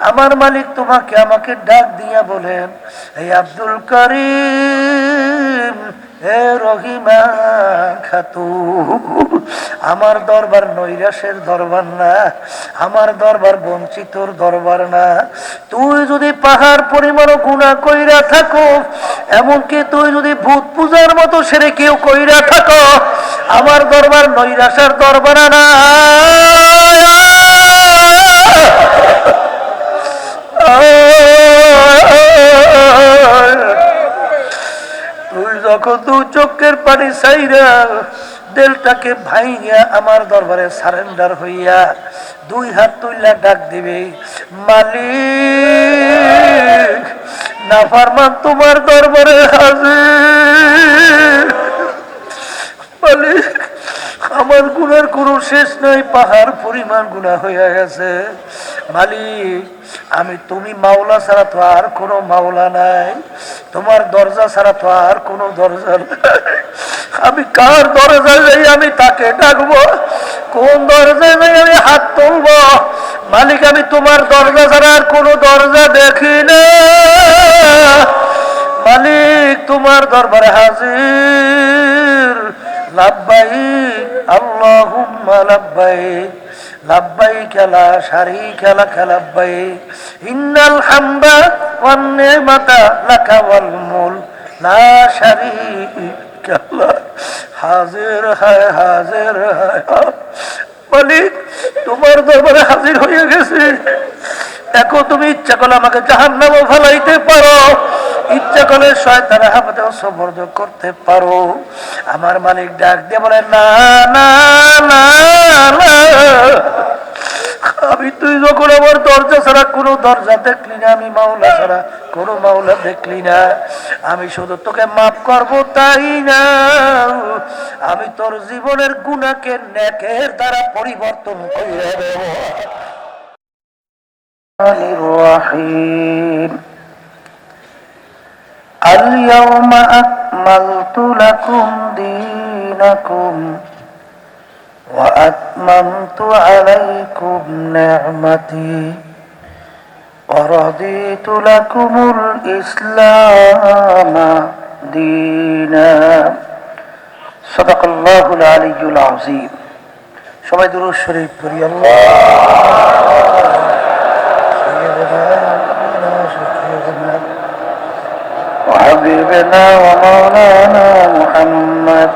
আমার মালিক তোমাকে আমাকে ডাক দিয়া বলেন, এই আব্দুল করিম, হে রহিমা খাতু, আমার দরবার নৈরাশের দরবার না, আমার দরবার বঞ্চিতর দরবার না। তুই যদি পাহাড় পরিমাণ গুনাহ কইরা থাকো, এমনকি তুই যদি ভূত পূজার মতো সেরে কেউ কইরা থাকো, আমার দরবার নৈরাশের দরবার না। তুই যখন তুই চোখের পানি চাইরা দিলটাকে ভাইয়া আমার দরবারে সারেন্ডার হইয়া দুই হাত তুইলা ডাক দিবে, মালিক নাফরমান তোমার দরবারে হাজির। মালিক আমার গুনার কোনো শেষ নাই, পাহাড় পরিমাণ গুনাহ হইয়া গেছে। মালিক আমি তুমি মাওলা ছাড়া তো আর কোনো মাওলা নাই, তোমার দরজা ছাড়া তো আর কোনো দরজা নাই। আমি কার দরজায় যাই আমি তাকে ডাকবো, কোন দরজায় যাই আমি হাত তুলবো? মালিক আমি তোমার দরজা ছাড়া আর কোনো দরজা দেখি না। মালিক তোমার দরবারে হাজির। লাব্বাইক আল্লাহুম্মা লাব্বাইক, লাব্বাইক লা শারীকা লাক লাব্বাইক, ইন্নাল হামদা ওয়ান নি'মাতা লাকা ওয়াল মুলক লা শারীকা লাক। হাজির হয়, হাজির হয়। মালিক তোমার দরবারে হাজির হয়ে গেছে। এখন তুমি ইচ্ছা করলে আমাকে জাহান্নামে ফেলাইতে পারো, ইচ্ছা করলে শয়তানের হাতে সবর্দ করতে পারো। আমার মালিক ডাক দিয়ে বলে, না না না না, আমি তুই যখন আমার দরজা ছাড়া কোনো দরজা দেখলি না, আমি মাওলা ছাড়া কোনো মাওলা দেখলি না, আমি শুধু তোকে মাফ করবো তাই না, আমি তোর জীবনের গুনাহকে নেকের দ্বারা পরিবর্তন করে দেব। اليوم أكملت لكم دينكم وأتممت عليكم نعمتي ورضيت لكم الإسلام دينا صدق الله العلي العظيم সবাই দুরূদ শরীফ পড়ি। وحبيبنا ومولانا محمد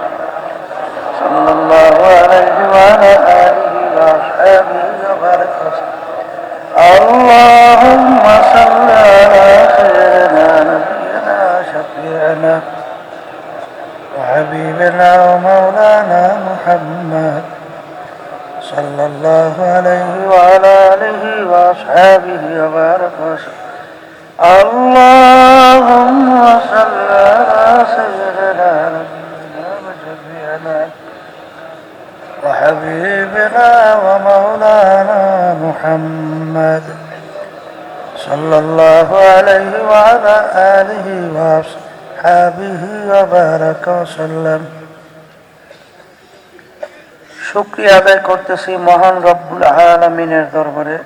صلى الله عليه وعلى آله وأصحابه وبارك وسلم. اللهم صل على سيدنا نبينا شفيعنا وحبيبنا ومولانا محمد صلى الله عليه وعلى آله وأصحابه وبارك وسلم. اللهم صل على سيدنا نبينا وشفيعنا وحبيبنا ومولانا محمد صلى الله عليه وعلى آله وأصحابه وبارك وسلم. শুকরিয়া আদায় করতেছি মহান রব্বুল আলামিনের দরবারে।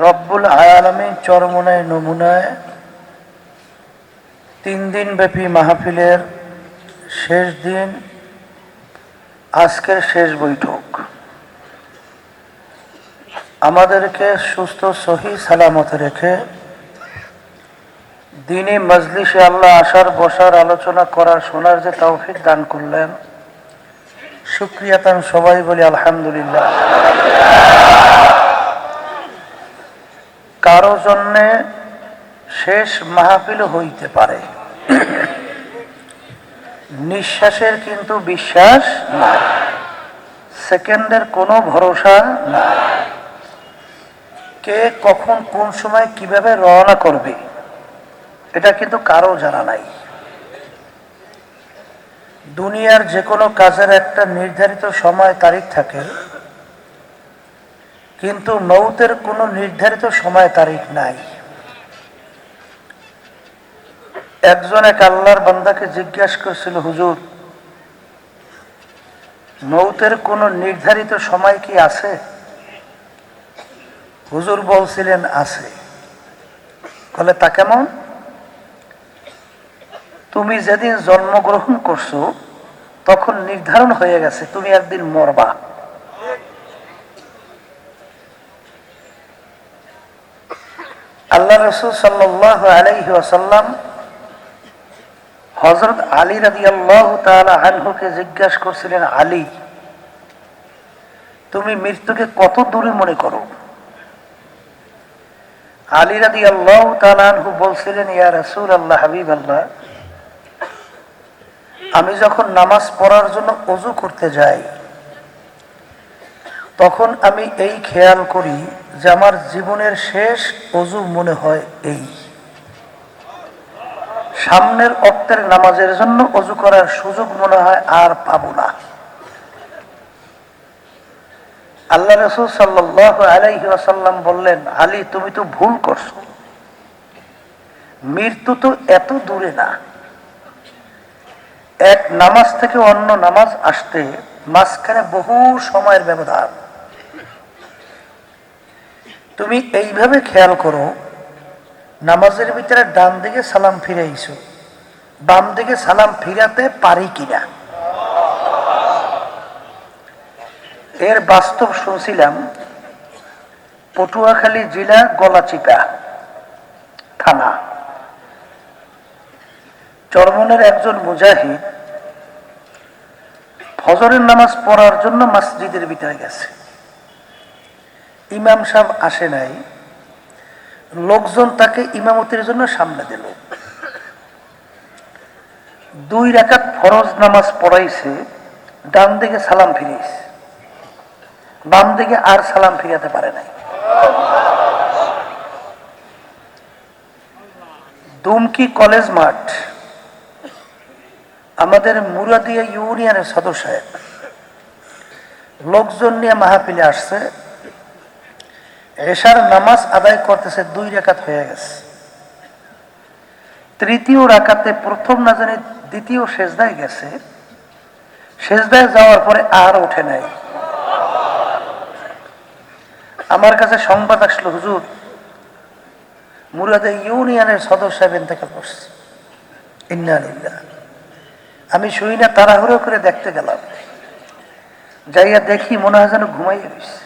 রব্বুল আলামিন চরমনায় নমুনায় 3 দিন ব্যাপী মাহফিলের শেষ দিন, আজকের শেষ বৈঠক, আমাদেরকে সুস্থ সহি সালামতে রেখে দিনী মজলিসে আল্লাহ আসার বসার আলোচনা করার শোনার যে তৌফিক দান করলেন, শুকরিয়া তান সবাই বলি আলহামদুলিল্লাহ। কারো জন্যে শেষ মাহফিল হইতে পারে, নিঃশ্বাসের কিন্তু বিশ্বাস নাই, সেকেন্ডের কোনো ভরসা নাই, কে কখন কোন সময় কিভাবে রওনা করবে এটা কিন্তু কারো জানা নাই। দুনিয়ার যে কোনো কাজের একটা নির্ধারিত সময় তারিখ থাকে, কিন্তু মৌতের কোনো নির্ধারিত সময় তারিখ নাই। একজন এক আল্লাহর বান্দাকে জিজ্ঞাসা করছিল, হুজুর মৌতের কোনো নির্ধারিত সময় কি আছে? হুজুর বলছিলেন আছে। বলে তা কেমন? তুমি যেদিন জন্মগ্রহণ করছো তখন নির্ধারণ হয়ে গেছে তুমি একদিন মরবা। আল্লাহ রাসূল সাল্লাল্লাহু আলাইহি ওয়াসাল্লাম হযরত আলী রাদিয়াল্লাহু তাআলা আনহুকে জিজ্ঞাসা করছিলেন, আলী তুমি মৃত্যুকে কত দূরে মনে করো? আলী রাদিয়াল্লাহু তাআলা আনহু বলছিলেন, ইয়া রাসূলুল্লাহ, হাবিবাল্লাহ, আমি যখন নামাজ পড়ার জন্য ওযু করতে যাই তখন আমি এই খেয়াল করি যে আমার জীবনের শেষ ওযু মনে হয় এই সামনের ওয়াক্তের নামাজের জন্য ওযু করার সুযোগ মনে হয় আর পাবো না। আল্লাহ রাসূল সাল্লাল্লাহু আলাইহি ওয়াসাল্লাম বললেন, আলী তুমি তো ভুল করছো, মৃত্যু তো এত দূরে না। এক নামাজ থেকে অন্য নামাজ আসতে মাঝখানে বহু সময়ের ব্যবধান। তুমি এইভাবে খেয়াল করো, নামাজের ভিতরে ডান দিকে সালাম ফিরাইছো, বাম দিকে সালাম ফিরাতে পারি কিনা। এর বাস্তব শুনছিলাম পটুয়াখালী জেলা গলাচিপা থানা। চরমনের একজন মুজাহিদ ফজরের নামাজ পড়ার জন্য মসজিদের ভিতরে গেছে। ইমাম সাহেব আসে নাই, লোকজন তাকে ইমামতির জন্য সামনে দিল। 2 রাকাত ফরজ নামাজ পড়াইছে, ডান দিকে সালাম ফিরিয়েছে, বাম দিকে আর সালাম ফিরাতে পারে নাই। দুমকি কলেজ মাঠ, আমাদের মুরাদিয়া ইউনিয়নের সদস্য সাহেব লোকজন নিয়ে মাহফিলে আসছে। এশার নামাজ আদায় করতেছে, 2 রাকাত হয়ে গেছে। তৃতীয় রাকাতে প্রথম না জানি দ্বিতীয় সেজদায় গেছে, সেজদায় যাওয়ার পরে আর ওঠে নাই। আমার কাছে সংবাদ আসলো, হুজুর মুরাদিয়া ইউনিয়নের সদস্য সাহেব ইন্তেকাল করছে। ইন্না লিল্লাহ। আমি শুই না, তাড়াহুড়ো করে দেখতে গেলাম, যাইয়া দেখি মনে হয় যেন ঘুমাইয়া রয়েছে।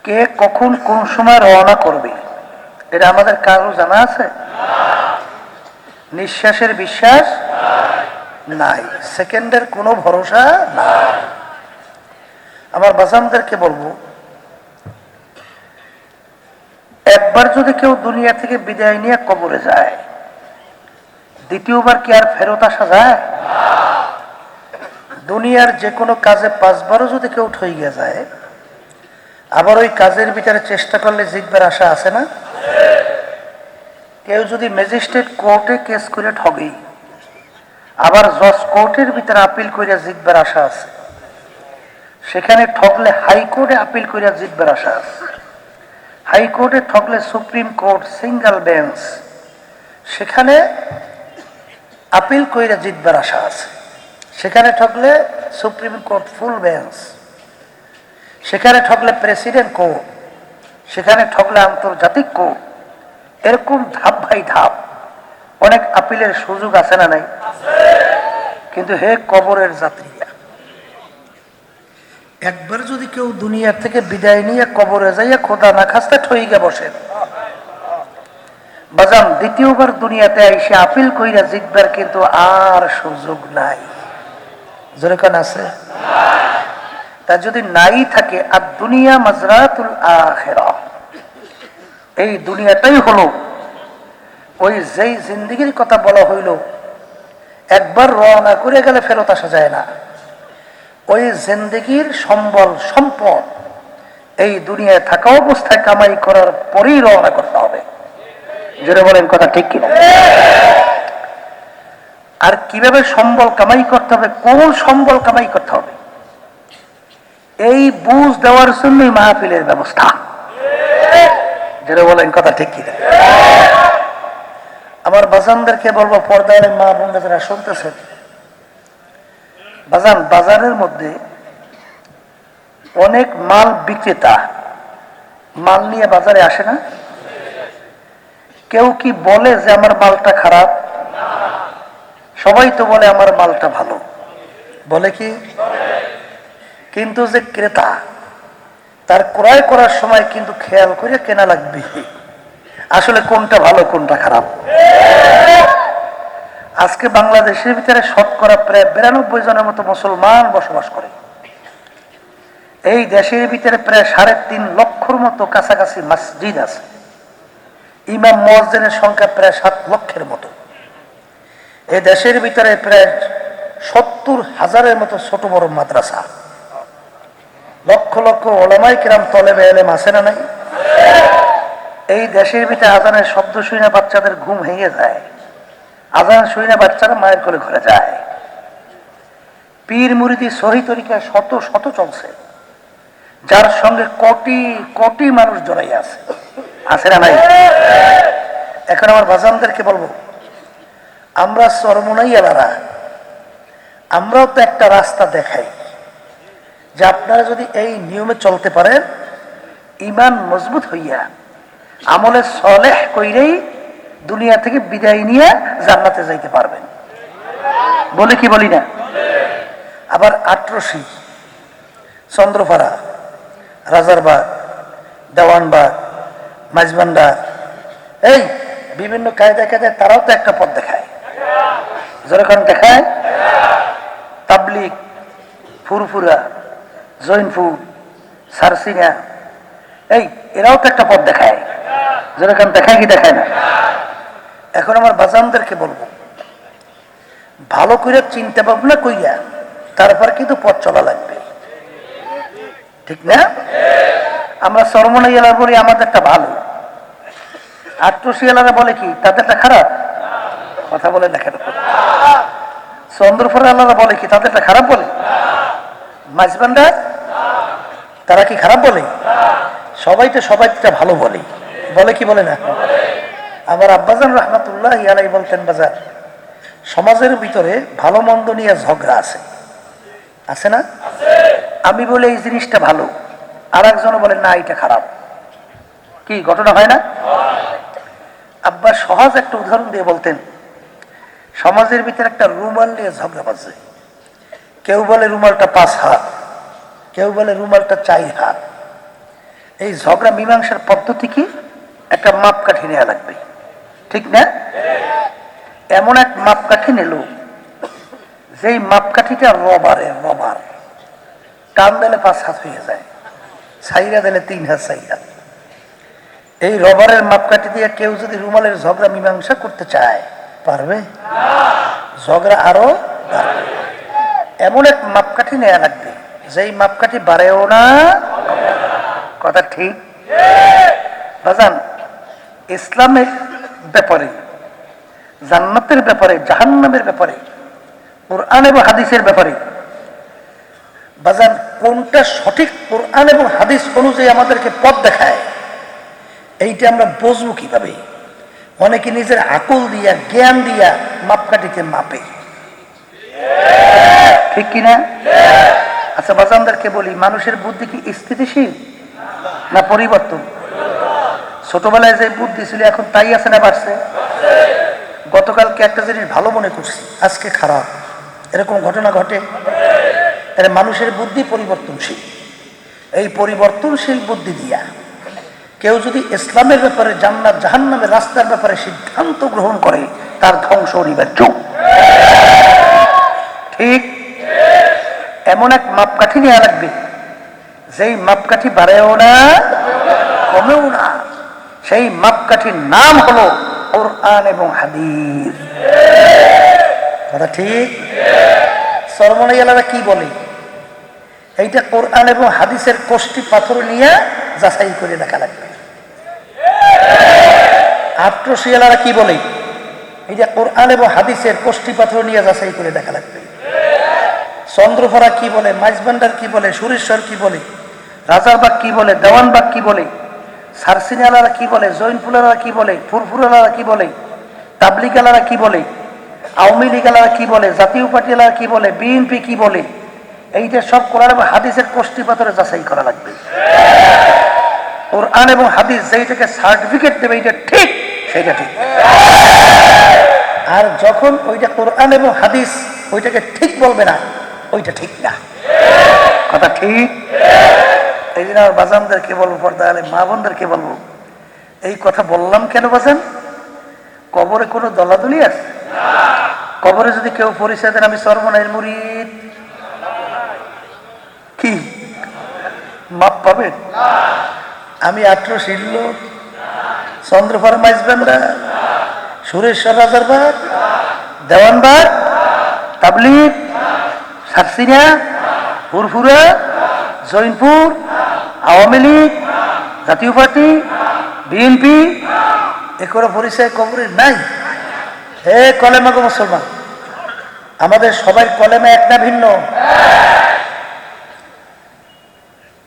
কে কখন কোন সময় রওনা করবে এটা আমাদের কারো জানা আছে? নিঃশ্বাসের বিশ্বাস নাই, সেকেন্ডের কোনো ভরসা নাই। আমার বাজানদেরকে বলবো, একবার যদি কেউ দুনিয়া থেকে বিদায় নিয়ে কবরে যায়, দ্বিতীয়বার কি আর ফেরত আসা যায়? দুনিয়ার যে কোনো কাজে 5 বারও যদি কেউ ঠইয়া যায়, আবার ওই কাজের ভিতরে চেষ্টা করলে জিতবার আশা আছে না? কেউ যদি ম্যাজিস্ট্রেট কোর্টে কেস করে ঠগে, আবার জজ কোর্টের ভিতরে আপিল করে জিতবার আশা আছে। সেখানে ঠকলে হাইকোর্টে আপিল করে জিতবার আশা আছে। হাইকোর্টে ঠকলে সুপ্রিম কোর্ট সিঙ্গেল বেঞ্চ, সেখানে আপিল কইরা জিতবার আশা আছে। সেখানে ঠকলে সুপ্রিম কোর্ট ফুল বেঞ্চ, সেখানে ঠকলে প্রেসিডেন্ট কোর্ট, সেখানে ঠকলে আন্তর্জাতিক কোর্ট। এরকম ধাপ ভাই ধাপ অনেক আপিলের সুযোগ আছে না নাই? কিন্তু হে কবরের যাত্রীরা, একবার যদি কেউ দুনিয়ার থেকে বিদায় নিয়ে কবরে যাইয়া খোদা না খাস্তে ঠইকে বসেন, বাজান দ্বিতীয়বার দুনিয়াতে এসে আপিল কইরা জিতবার কিন্তু আর সুযোগ নাই। জোরে কোন আছে? তা যদি নাই থাকে, আর দুনিয়া মাজরাতুল আখিরাহ, এই দুনিয়াটাই হলো ওই যেই জিন্দেগির কথা বলা হইল, একবার রওনা করে গেলে ফেরত আসা যায় না। ওই জিন্দেগির সম্বল সম্পদ এই দুনিয়ায় থাকা অবস্থায় কামাই করার পরেই রওনা করতে হবে। জোরে বলেন, কথা ঠিক কিনা? আর কিভাবে সম্বল কামাই করতে হবে, কোন সম্বল কামাই করতে হবে, এই বুঝ দেওয়ার জন্যই মাহফিলের ব্যবস্থা। জোরে বলেন, কথা ঠিক কিনা? আমার বাজানদেরকে বলবো, পর্দার মা বোনরা যারা শুনতেছেন, বাজান বাজারের মধ্যে অনেক মাল বিক্রেতা মাল নিয়ে বাজারে আসে না? কেউ কি বলে যে আমার মালটা খারাপ? সবাই তো বলে আমার মালটা ভালো, বলে কি? কিন্তু যে ক্রেতা, তার ক্রয় করার সময় কিন্তু খেয়াল করে কেনা লাগবে আসলে কোনটা ভালো কোনটা খারাপ। আজকে বাংলাদেশের ভিতরে শতকরা প্রায় 92 জনের মতো মুসলমান বসবাস করে। এই দেশের ভিতরে প্রায় 3.5 লক্ষর মতো কাছাকাছি মসজিদ আছে। ইমাম মুয়াজ্জিনের সংখ্যা প্রায় 7 লক্ষের মতো। এই দেশের ভিতরে প্রায় 70,000-এর মতো ছোট বড় মাদ্রাসা, লক্ষ লক্ষ উলামায়ে কিরাম তলেবে ইলম আছে না নাই? এই দেশের ভিতরে আজানের শব্দ শুনে বাচ্চাদের ঘুম ভেঙে যায়, আজান শুনে বাচ্চারা মায়ের কোলে ঘরে যায়। পীর মুরিদি সহি তরিকায় শত শত চলছে, যার সঙ্গে কোটি কোটি মানুষ জড়াই আছে, আছে না নাই? এখন আমার বাজানদেরকে বলবো, আমরা চরমনাইয়ালারা আমরাও তো একটা রাস্তা দেখাই যে আপনারা যদি এই নিয়মে চলতে পারেন, ঈমান মজবুত হইয়া আমলে সলেহ কইরেই দুনিয়া থেকে বিদায় নিয়ে জান্নাতে যাইতে পারবেন। বলে কি বলি না? আবার আটরশি, চন্দ্রপাড়া, রাজারবাগ, দেওয়ানবাগ, মাঝবান্ডা, এই বিভিন্ন কায়দায় কায়দায় তারাও তো একটা পথ দেখায়, যেরকম দেখায় তাবলিগ, ফুরফুরা, জৈনপুর, সারসিনা, এই এরাও তো একটা পথ দেখায়, যেরকম দেখায় কি দেখায় না? এখন আমার বাজানদেরকে বলবো, ভালো করে চিন্তা ভাবনা কইরা তারপর কিন্তু পথ চলা লাগবে, ঠিক না? আমরা চরমনাই এলাকা বলি আমাদেরটা ভালো, আটরশি এলাকা বলে কি তাদেরটা খারাপ? কথা বলে দেখেন। চন্দ্রপুর এলাকা বলে কি তাদেরটা খারাপ বলে? মাঝবান্ডা তারা কি খারাপ বলে? সবাই তো সবাইটা ভালো বলে, বলে কি বলে না? আমার আব্বাজান রহমাতুল্লাহ আলাই বলতেন, বাজার সমাজের ভিতরে ভালো মন্দ নিয়ে ঝগড়া আছে, আছে না? আমি বলে এই জিনিসটা ভালো, আর একজন বলে না এটা খারাপ। কি ঘটনা হয় না? আব্বা সহজ একটা উদাহরণ দিয়ে বলতেন, সমাজের ভিতরে একটা রুমাল নিয়ে ঝগড়া বাজছে। কেউ বলে রুমালটা 5 হাত, কেউ বলে রুমালটা 4 হাত। এই ঝগড়া মীমাংসার পদ্ধতি কি? একটা মাপকাঠি নেওয়া লাগবে, ঠিক না? এমন এক মাপকাঠি নিল যেই মাপকাঠিটা রবার টান দিলে 5 হাত হয়ে যায়, ছাইরা দিলে 3 হাত 4 হাত। এই রবারের মাপকাঠি দিয়ে কেউ যদি রুমালের ঝগড়া মীমাংসা করতে চায়, পারবে? ঝগড়া আরো এমন এক মাপকাঠি নেওয়া লাগবে যেই মাপকাঠি বাড়েও না। কথা ঠিক? বাজান, ইসলামের ব্যাপারে, জান্নাতের ব্যাপারে, জাহান্নামের ব্যাপারে, কোরআন এবং হাদিসের ব্যাপারে বাজান কোনটা সঠিক কোরআন এবং হাদিস অনুযায়ী আমাদেরকে পথ দেখায়, এইটা আমরা বুঝবো কিভাবে? অনেকে নিজের আকল দিয়া, জ্ঞান দিয়া মাপকাঠিতে মাপে, ঠিক কিনা? আচ্ছা বাজানদেরকে বলি, মানুষের বুদ্ধি কি স্থিতিশীল না পরিবর্তন? ছোটবেলায় যে বুদ্ধি ছিল এখন তাই আছে না বাড়ছে? গতকালকে একটা জিনিস ভালো মনে করছি, আজকে খারাপ, এরকম ঘটনা ঘটে। তাহলে মানুষের বুদ্ধি পরিবর্তনশীল। এই পরিবর্তনশীল বুদ্ধি দিয়া কেউ যদি ইসলামের ব্যাপারে, জান্নাত জাহান্নামের রাস্তার ব্যাপারে সিদ্ধান্ত গ্রহণ করে, তার ধ্বংস অনিবার্য, ঠিক? এমন এক মাপকাঠি নেওয়া লাগবে যেই মাপকাঠি বাড়েও না কমেও না। সেই মাপকাঠির নাম হলো কোরআন এবং হাদিস। কথা ঠিক? চরমনাইয়ালারা কি বলে? এইটা কোরআন এবং হাদিসের কোষ্টি পাথর নিয়ে যাচাই করে দেখা লাগবে। আটরশিয়ালারা কি বলে? এইটা কোরআন এবং হাদিসের কোষ্টি পাথর নিয়ে যাচাই করে দেখা লাগবে। চন্দ্রপাড়া কি বলে, মাইজবান্ডার কি বলে, সুরেশ্বর কি বলে, রাজারবাগ কি বলে, দেওয়ানবাগ কি বলে, সারসিনালারা কি বলে, জৈনপুলারা কি বলে, ফুরফুরালারা কি বলে, তাবলিগালারা কি বলে, আওয়ামী লীগালারা কি বলে, জাতীয় পার্টিলারা কি বলে, বিএনপি কি বলে, এইটা সব কোরআন এবং হাদিসের কষ্টি পাথরে যাচাই করা লাগবে। কোরআন এবং হাদিস যেইটাকে সার্টিফিকেট দেবে এইটা ঠিক, সেইটা ঠিক। আর যখন ওইটা কোরআন এবং হাদিস ওইটাকে ঠিক বলবে না, ওইটা ঠিক না। কথা ঠিক? এই জন্য আমার বাজানদেরকে বলবো, পর্দা আলে মা বোনদেরকে বলবো, এই কথা বললাম কেন বাজান? কবরে কোনো দলাদলি আছে? কবরে যদি কেউ পরিচয় দেন আমি চরমনাইয়ের মুরিদ, কি মাপ পাবেন? আমি 18 লোক, চন্দ্রপাড়া মাইজবান্ডা, সুরেশ্বর রাজারবাগ, দেওয়ানবাগ, তাবলিগ, সাতসিনা, ফুরফুরা, জৈনপুর, আওয়ামী লীগ, জাতীয় পার্টি, বিএনপি, এ কোনো পরিচয় কবরে নাই। হে কলেমা গো মুসলমান, আমাদের সবাই কলেমা এক না ভিন্ন?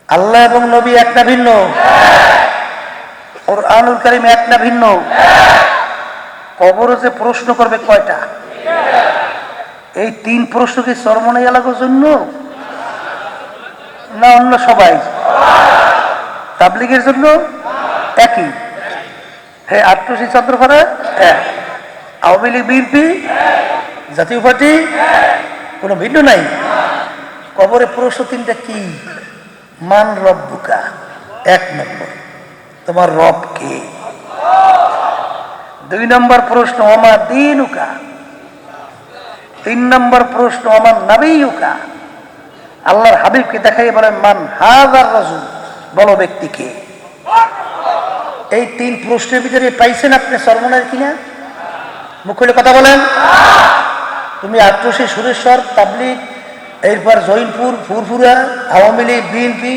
আল্লাহ এবং নবী এক না ভিন্ন? কুরআনুল কারীম এক না ভিন্ন? কবরে যে প্রশ্ন করবে কয়টা? এই 3 প্রশ্ন কি চরমনাই এলাকার জন্য না অন্য সবাই? তাবলিগের জন্য একই। হে ৮৮ চন্দ্রপাড়া এক, আওয়ামী লীগ, বিএনপি, জাতীয় পার্টি, কোনো ভিন্ন নাই। কবরে প্রশ্ন 3টা কি? মান রব্বুকা 1 নম্বর, তোমার রব কে? 2 নম্বর প্রশ্ন ওমা দীনুকা। 3 নম্বর প্রশ্ন ওমা নবিয়ুকা। আল্লাহর হাবিবকে দেখাই বলেন মান হাযার রাজুল, বলো ব্যক্তি কে? এই 3 প্রশ্নের ভিতরে পাইছেন আপনি চরমনাইয়ের কিনা? মুখ খুলে কথা বলেন। তুমি ৮৮ সুরেশ্বর, তাবলিগ, এরপর জৈনপুর, ফুরফুরা, আওয়ামী লীগ, বিএনপি,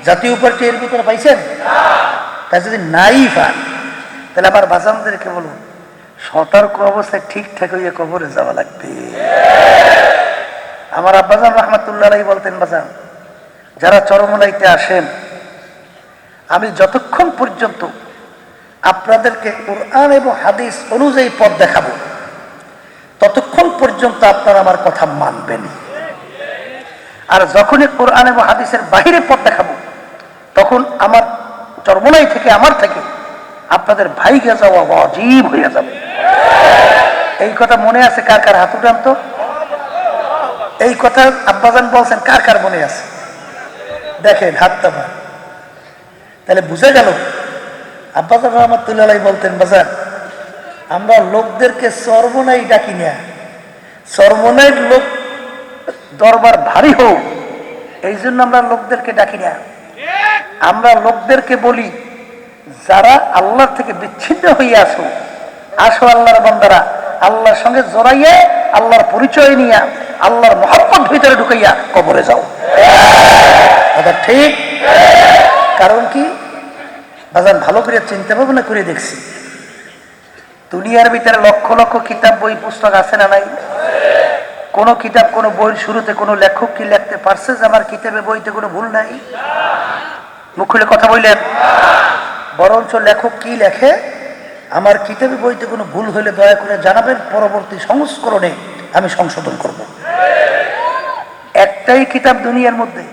জাতীয় পার্টি এর ভিতরে পাইছেন? তা যদি নাই পান তাহলে আবার বাজানদেরকে বলুন সতর্ক অবস্থায় ঠিকঠাক হইয়া কবরে যাওয়া লাগবে। আমার আব্বাজান রহমাতুল্লাহ আলাইহি বলতেন, বাজান যারা চরমনাইতে আসেন, আমি যতক্ষণ পর্যন্ত আপনাদেরকে কোরআন এবং হাদিস অনুযায়ী পথ দেখাবো ততক্ষণ পর্যন্ত আপনারা আমার কথা মানবেন। আর যখনই কোরআন এবং হাদিসের বাহিরে পথ দেখাবো তখন আমার চরমনাই থেকে, আমার থেকে আপনাদের ভাইকে যাওয়া ওয়াজিব হয়ে যাবে। এই কথা মনে আছে কার কার? হাত উঠান তো। এই কথা আব্বাজান বলছেন, কার কার মনে আছে? দেখেন হাতটা। তাহলে বুঝে গেল আব্বাজান রহমাতুল্লাহ আলাইহি বলতেন, বাজার আমরা লোকদেরকে চরমনাই ডাকি না, চরমনাইয়ের লোক দরবার ভারী হোক এই জন্য আমরা লোকদেরকে ডাকি না। আমরা লোকদেরকে বলি যারা আল্লাহর থেকে বিচ্ছিন্ন হয়ে আসো, আসো আল্লাহর বান্দারা, আল্লাহর সঙ্গে জড়াইয়া আল্লাহর পরিচয় নিয়া আল্লাহর মহব্বত ভিতরে ঢুকাইয়া কবরে যাও। এটা ঠিক। কারণ কি বাজান ভালো করে চিন্তা ভাবনা করে দেখছি, দুনিয়ার ভিতরে লক্ষ লক্ষ কিতাব, বই, পুস্তক আছে না নাই? কোন কিতাব, কোন বইয়ের শুরুতে কোন লেখক কি লিখতে পারছে যে আমার কিতাবে বইতে কোনো ভুল নাই? মুখ খুলে কথা বললেন। বরঞ্চ লেখক কি লেখে, আমার কিতাবে বইতে কোনো ভুল হলে দয়া করে জানাবেন, পরবর্তী সংস্করণে আমি সংশোধন করব। একটাই কিতাব দুনিয়ার মধ্যে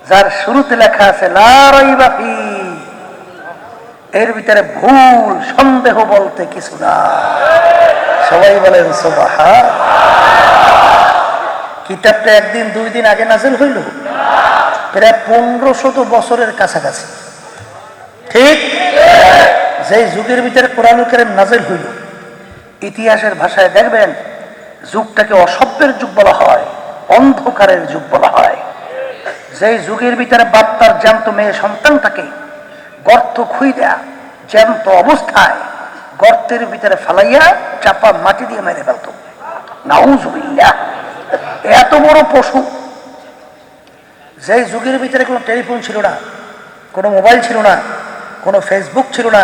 যার শুরুতে লেখা আছে লা রাইবা ফি, এর ভিতরে ভুল সন্দেহ বলতে কিছু না। সবাই বলেন সুবহান। কিতাবটা 1 দিন 2 দিন আগে নাযিল হইল, প্রায় 1500 বছরের কাছাকাছি। ঠিক যেই যুগের ভিতরে কোরআনুল কারীম নাযিল হইল, ইতিহাসের ভাষায় দেখবেন যুগটাকে অসভ্যের যুগ বলা হয়, অন্ধকারের যুগ বলা হয়। যেই যুগের ভিতরে বাপ্তার জ্যান্ত মেয়ে সন্তানটাকে গর্ত খুইরা জ্যান্ত অবস্থায় গর্তের ভিতরে ফালাইয়া চাপা মাটি দিয়ে মেরে ফেলত। নাউযুবিল্লাহ। এত বড় পশু। যেই যুগের ভিতরে কোনো টেলিফোন ছিল না, কোনো মোবাইল ছিল না, কোনো ফেসবুক ছিল না,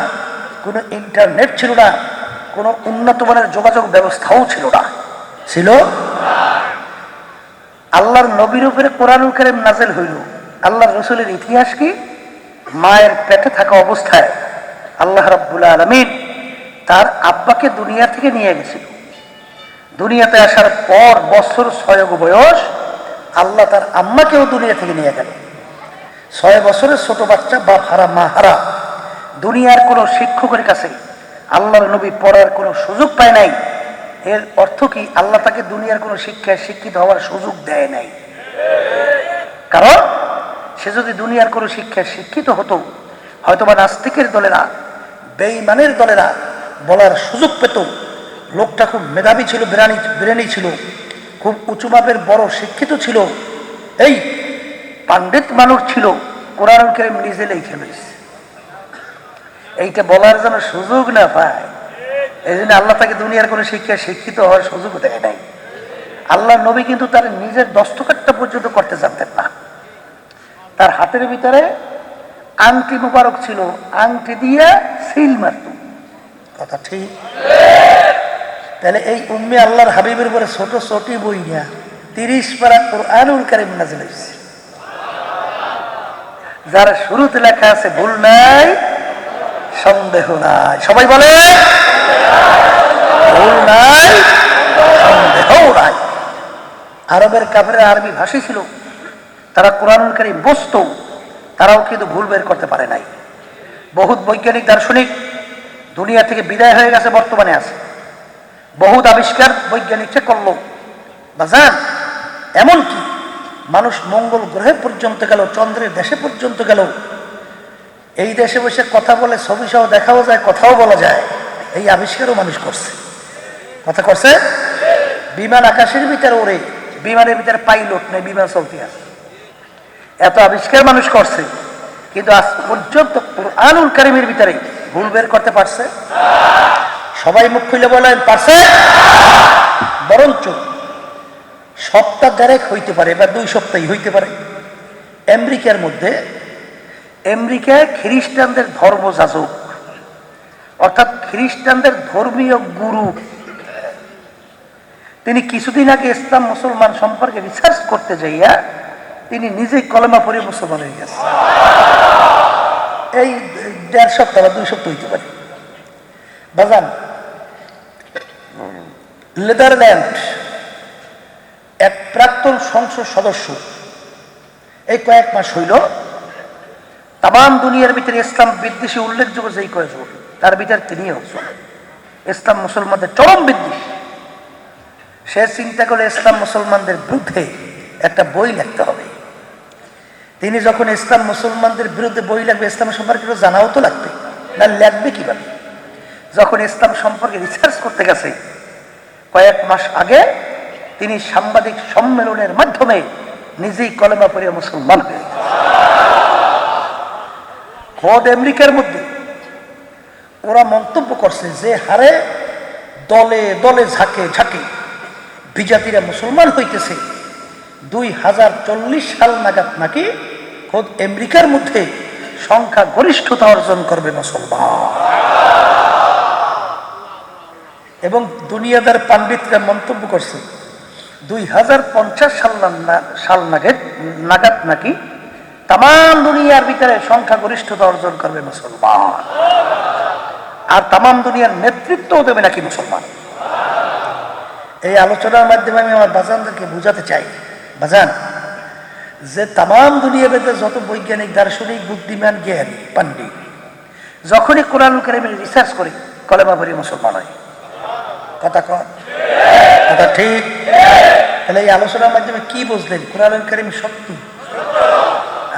কোনো ইন্টারনেট ছিল না, কোনো উন্নত মানের যোগাযোগ ব্যবস্থাও ছিল না। ছিল আল্লাহর নবীর উপরে কোরআনুল কারীম নাযিল হইল। আল্লাহর রাসূলের ইতিহাস কি? মায়ের পেটে থাকা অবস্থায় আল্লাহ রাব্বুল আলামিন তার আব্বাকে দুনিয়া থেকে নিয়ে গেছিল। দুনিয়াতে আসার পর বছর 6 বয়স আল্লাহ তার আম্মাকেও দুনিয়া থেকে নিয়ে গেল। 6 বছরের ছোট বাচ্চা, বাপ হারা মা হারা, দুনিয়ার কোনো শিক্ষকের কাছে আল্লাহর নবী পড়ার কোনো সুযোগ পায় নাই। এর অর্থ কি? আল্লাহ তাকে দুনিয়ার কোনো শিক্ষায় শিক্ষিত হওয়ার সুযোগ দেয় নাই। কারণ সে যদি দুনিয়ার কোনো শিক্ষায় শিক্ষিত হতো, হয়তোবা নাস্তিকের দলেরা, বেঈমানের দলেরা বলার সুযোগ পেত, লোকটা খুব মেধাবী ছিল, ব্রেনি ছিল, খুব উঁচু মাপের বড় শিক্ষিত ছিল, এই পাণ্ডিত মানুষ ছিল, কোরআনুল কারীম নিজে লিখে লইছে। এইটা বলার জন্য সুযোগ না পায়, এই জন্য আল্লাহ তাকে দুনিয়ার কোনো শিক্ষায় শিক্ষিত হওয়ার সুযোগ দেয় নাই। আল্লাহ নবী কিন্তু তার নিজের দস্তখতটা পর্যন্ত করতে জানতেন না। তার হাতের ভিতরে আংটি মুবারক ছিল, আংটি দিয়ে সিল মারত। কথা ঠিক? তাহলে এই উম্মে আল্লাহর হাবিবের উপরে ছোট ছোটি বই না 30 পারা কুরআনুল কারীম নাযিল হয়েছে, যার শুরুতে লেখা আছে ভুল নাই সন্দেহ নাই। সবাই বলে ভুল নাই সন্দেহ নাই। আরবের কাফেররা আরবি ভাষী ছিল, তারা কুরআনুল কারীম বুঝতো, তারাও কিন্তু ভুল বের করতে পারে নাই। বহুত বৈজ্ঞানিক দার্শনিক দুনিয়া থেকে বিদায় হয়ে গেছে, বর্তমানে আছে। বহুত আবিষ্কার বৈজ্ঞানিকরা করলো বাজান, এমনকি মানুষ মঙ্গল গ্রহে পর্যন্ত গেল, চন্দ্রের দেশে পর্যন্ত গেল। এই দেশে বসে কথা বলে, ছবি সহ দেখাও যায়, কথাও বলা যায়। এই আবিষ্কারও মানুষ করছে। কথা করছে। বিমান আকাশের ভিতরে ওরে, বিমানের ভিতরে পাইলট নেই, বিমান চলতে আছে। এত আবিষ্কার মানুষ করছে, কিন্তু আজ পর্যন্ত কুরআনুল কারীমের ভিতরে ভুল বের করতে পারছে? সবাই মুখ খুলে বলেন পারছে? বরঞ্চ সপ্তাহ দেড়েক হইতে পারে বা 2 সপ্তাহই হইতে পারে। আমেরিকায় খ্রিস্টানদের ধর্মযাজক, অর্থাৎ খ্রিস্টানদের ধর্মীয় গুরু, তিনি কিছুদিন আগে ইসলাম মুসলমান সম্পর্কে রিসার্চ করতে যাইয়া তিনি নিজেই কলেমা পড়ে মুসলমান হয়ে গেছে। এই 1.5 সপ্তাহ বা 2 সপ্তাহ হইতে পারে। বাজান, নেদারল্যান্ড এক প্রাক্তন সংসদ সদস্য এই কয়েক মাস হইল তাম দুনিয়ার ভিতরে ইসলাম বিদ্বেষী উল্লেখযোগ্য যেই কয়েকজন, তার ভিতরে তিনিও ইসলাম মুসলমানদের চরম বিদ্বেষ। সে চিন্তা করে ইসলাম মুসলমানদের বিরুদ্ধে একটা বই লিখতে হবে। তিনি যখন ইসলাম মুসলমানদের বিরুদ্ধে বই লিখবে, ইসলাম সম্পর্কে জানাও তো লাগবে, না লিখবে কিভাবে? যখন ইসলাম সম্পর্কে রিসার্চ করতে গেছে, কয়েক মাস আগে তিনি সাংবাদিক সম্মেলনের মাধ্যমে নিজেই কলেমা পড়ে মুসলমান হয়ে গেছে। খোদ আমেরিকার মধ্যে ওরা মন্তব্য করছে যে হারে দলে দলে ঝাঁকে ঝাঁকে বিজাতিরা মুসলমান হইতেছে, 2040 সাল নাগাদ নাকি খোদ আমেরিকার মধ্যে সংখ্যা গরিষ্ঠতা অর্জন করবে মুসলমান। এবং দুনিয়াদার পাণ্ডিতরা মন্তব্য করছে 2050 সাল নাগাদ নাকি তাম দুনিয়ার ভিতরে সংখ্যা গরিষ্ঠতা অর্জন করবে মুসলমান, আর তাম দুনিয়ার নেতৃত্বও দেবে নাকি মুসলমান। এই আলোচনার মাধ্যমে আমি আমার বাজানদেরকে বুঝাতে চাই, বাজান, যে তাম দুনিয়ার ভিতরে যত বৈজ্ঞানিক, দার্শনিক, বুদ্ধিমান, জ্ঞানী, পাণ্ডিত যখনই কোরআনুল কারীমের রিসার্চ করে কলেমা পড়ে মুসলমান হয়। কথা কথা ঠিক? তাহলে এই আলোচনার মাধ্যমে কি বুঝলেন? কোরআনুল কারীম সত্য।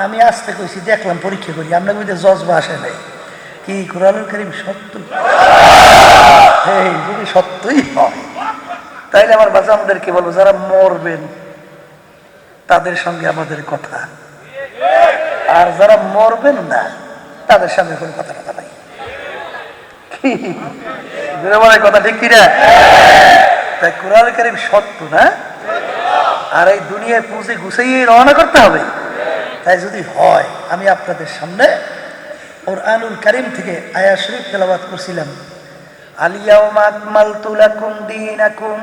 আমি আসতে কইছি, দেখলাম, পরীক্ষা করি, আপনার মধ্যে জজবা আসে নাই কি কোরআনুল কারীম সত্য? যদি সত্যই হয় তাইলে আমার বাচ্চাদেরকে বলবো, যারা মরবেন তাদের সঙ্গে আমাদের কথা, আর যারা মরবেন না তাদের সঙ্গে কোনো কথা নাই। কি কথা ঠিক কিনা? তাই কোরআনুল কারীম সত্য না? আর এই দুনিয়ায় পুঁজি গুছাইয়ে রওনা করতে হবে। তাই যদি হয়, আমি আপনাদের সামনে কুরআনুল কারীম থেকে আয়াত শরীফ তেলাওয়াত করছিলাম, আল-ইয়াওমা আকমালতু লাকুম দীনাকুম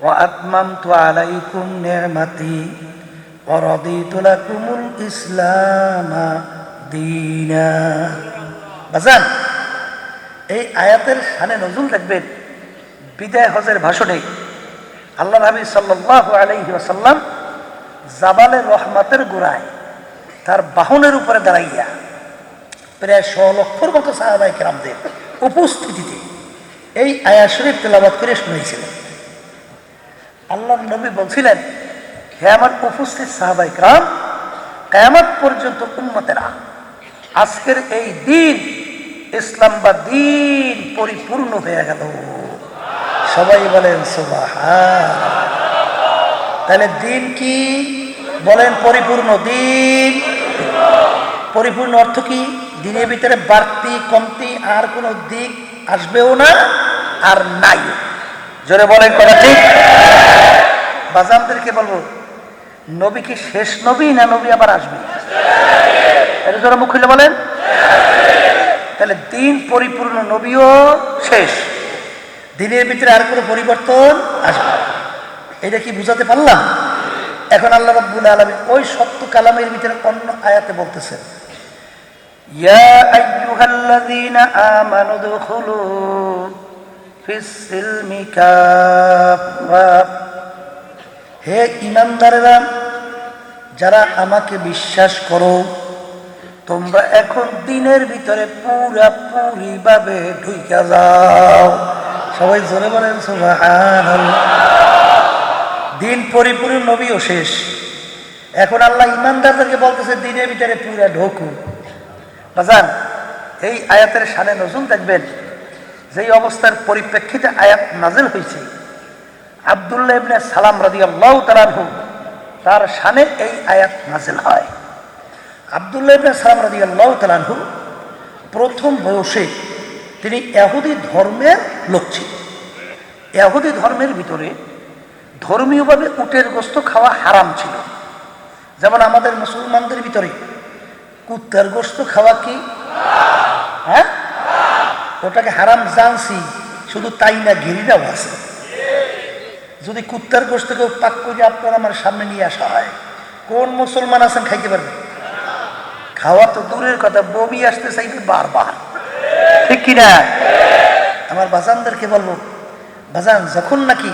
ওয়া আতমামতু আলাইকুম নি'মাতি ওয়া রাদিতু লাকুমুল ইসলামা দীনা। বাজান, এই আয়াতের শানে নজুল দেখবেন বিদায় হজের ভাষণে আল্লাহ নবী সাল্লাল্লাহু আলাইহি ওয়াসাল্লাম জাবালে রহমাতের গোড়ায় তার বাহনের উপরে দাঁড়াইয়া প্রায় 100 লক্ষর মতো সাহাবায়ে কেরামদের উপস্থিতিতে এই আয়াত শরীফ তেলাওয়াত করে শুনিয়েছিলেন। আল্লাহর নবী বলছিলেন, হে আমার উপস্থিত সাহাবায়ে কেরাম, কিয়ামত পর্যন্ত উম্মতেরা, আজকের এই দিন ইসলাম বা দিন পরিপূর্ণ হয়ে গেল। সবাই বলেন সুবহানাল্লাহ। তাহলে দিন কি বলেন? পরিপূর্ণ দিন। পরিপূর্ণ অর্থ কি? দিনের ভিতরে বাড়তি কমতি আর কোনো দিক আসবেও না, আর নাই। জোরে বলেন কথা ঠিক? বাজানদেরকে বলবো, নবী কি শেষ নবী না নবী আবার আসবে? এটা যারা মুখ খুলে বলেন। তাহলে দিন পরিপূর্ণ, নবীও শেষ, দিনের ভিতরে আর কোনো পরিবর্তন আসবে। এটা কি বুঝাতে পারলাম? এখন আল্লাহ রাব্বুল আলামিন ওই সত্য কালামের ভিতরে অন্য আয়াতে বলতেছেন, ইয়া আইয়ুহাল্লাযীনা আমানু দুখুলু ফিস সিলমি কাফা। হে ঈমানদারেরা, যারা আমাকে বিশ্বাস করো, তোমরা এখন দিনের ভিতরে পুরাপুরি ভাবে ঢুইকা যাও। সবাই জোরে বলেন সুবহানাল্লাহ। দিন পরিপূর্ণ, নবীও শেষ। এখন আল্লাহ ঈমানদারদেরকে বলতেছে দিনের ভিতরে পুরা ঢোকু। বাজান, এই আয়াতের শানে নজুল দেখবেন, যেই অবস্থার পরিপ্রেক্ষিতে আয়াত নাজিল হয়েছে, আব্দুল্লাহ ইবনে সালাম রাদিয়াল্লাহু তাআলা আনহু, তার শানে এই আয়াত নাজিল হয়। আব্দুল্লাহ ইবনে সালাম রাদিয়াল্লাহু তাআলা আনহু প্রথম বয়সে তিনি ইহুদি ধর্মের লোক ছিলেন। ইহুদি ধর্মের ভিতরে ধর্মীয়ভাবে উটের গোশত খাওয়া হারাম ছিল। যেমন আমাদের মুসলমানদের ভিতরে কুত্তার গোশত খাওয়া কি? হ্যাঁ, ওটাকে হারাম জানছি, শুধু তাই না, ঘিরিটাও আছে। যদি কুত্তার গোশত কেউ পাক করে আপনার আমার সামনে নিয়ে আসা হয়, কোন মুসলমান আছেন খাইতে পারবে? খাওয়া তো দূরের কথা, বমি আসতে চাইবে বারবার, ঠিক কিনা? আমার বাজানদেরকে বলবো, বাজান, যখন নাকি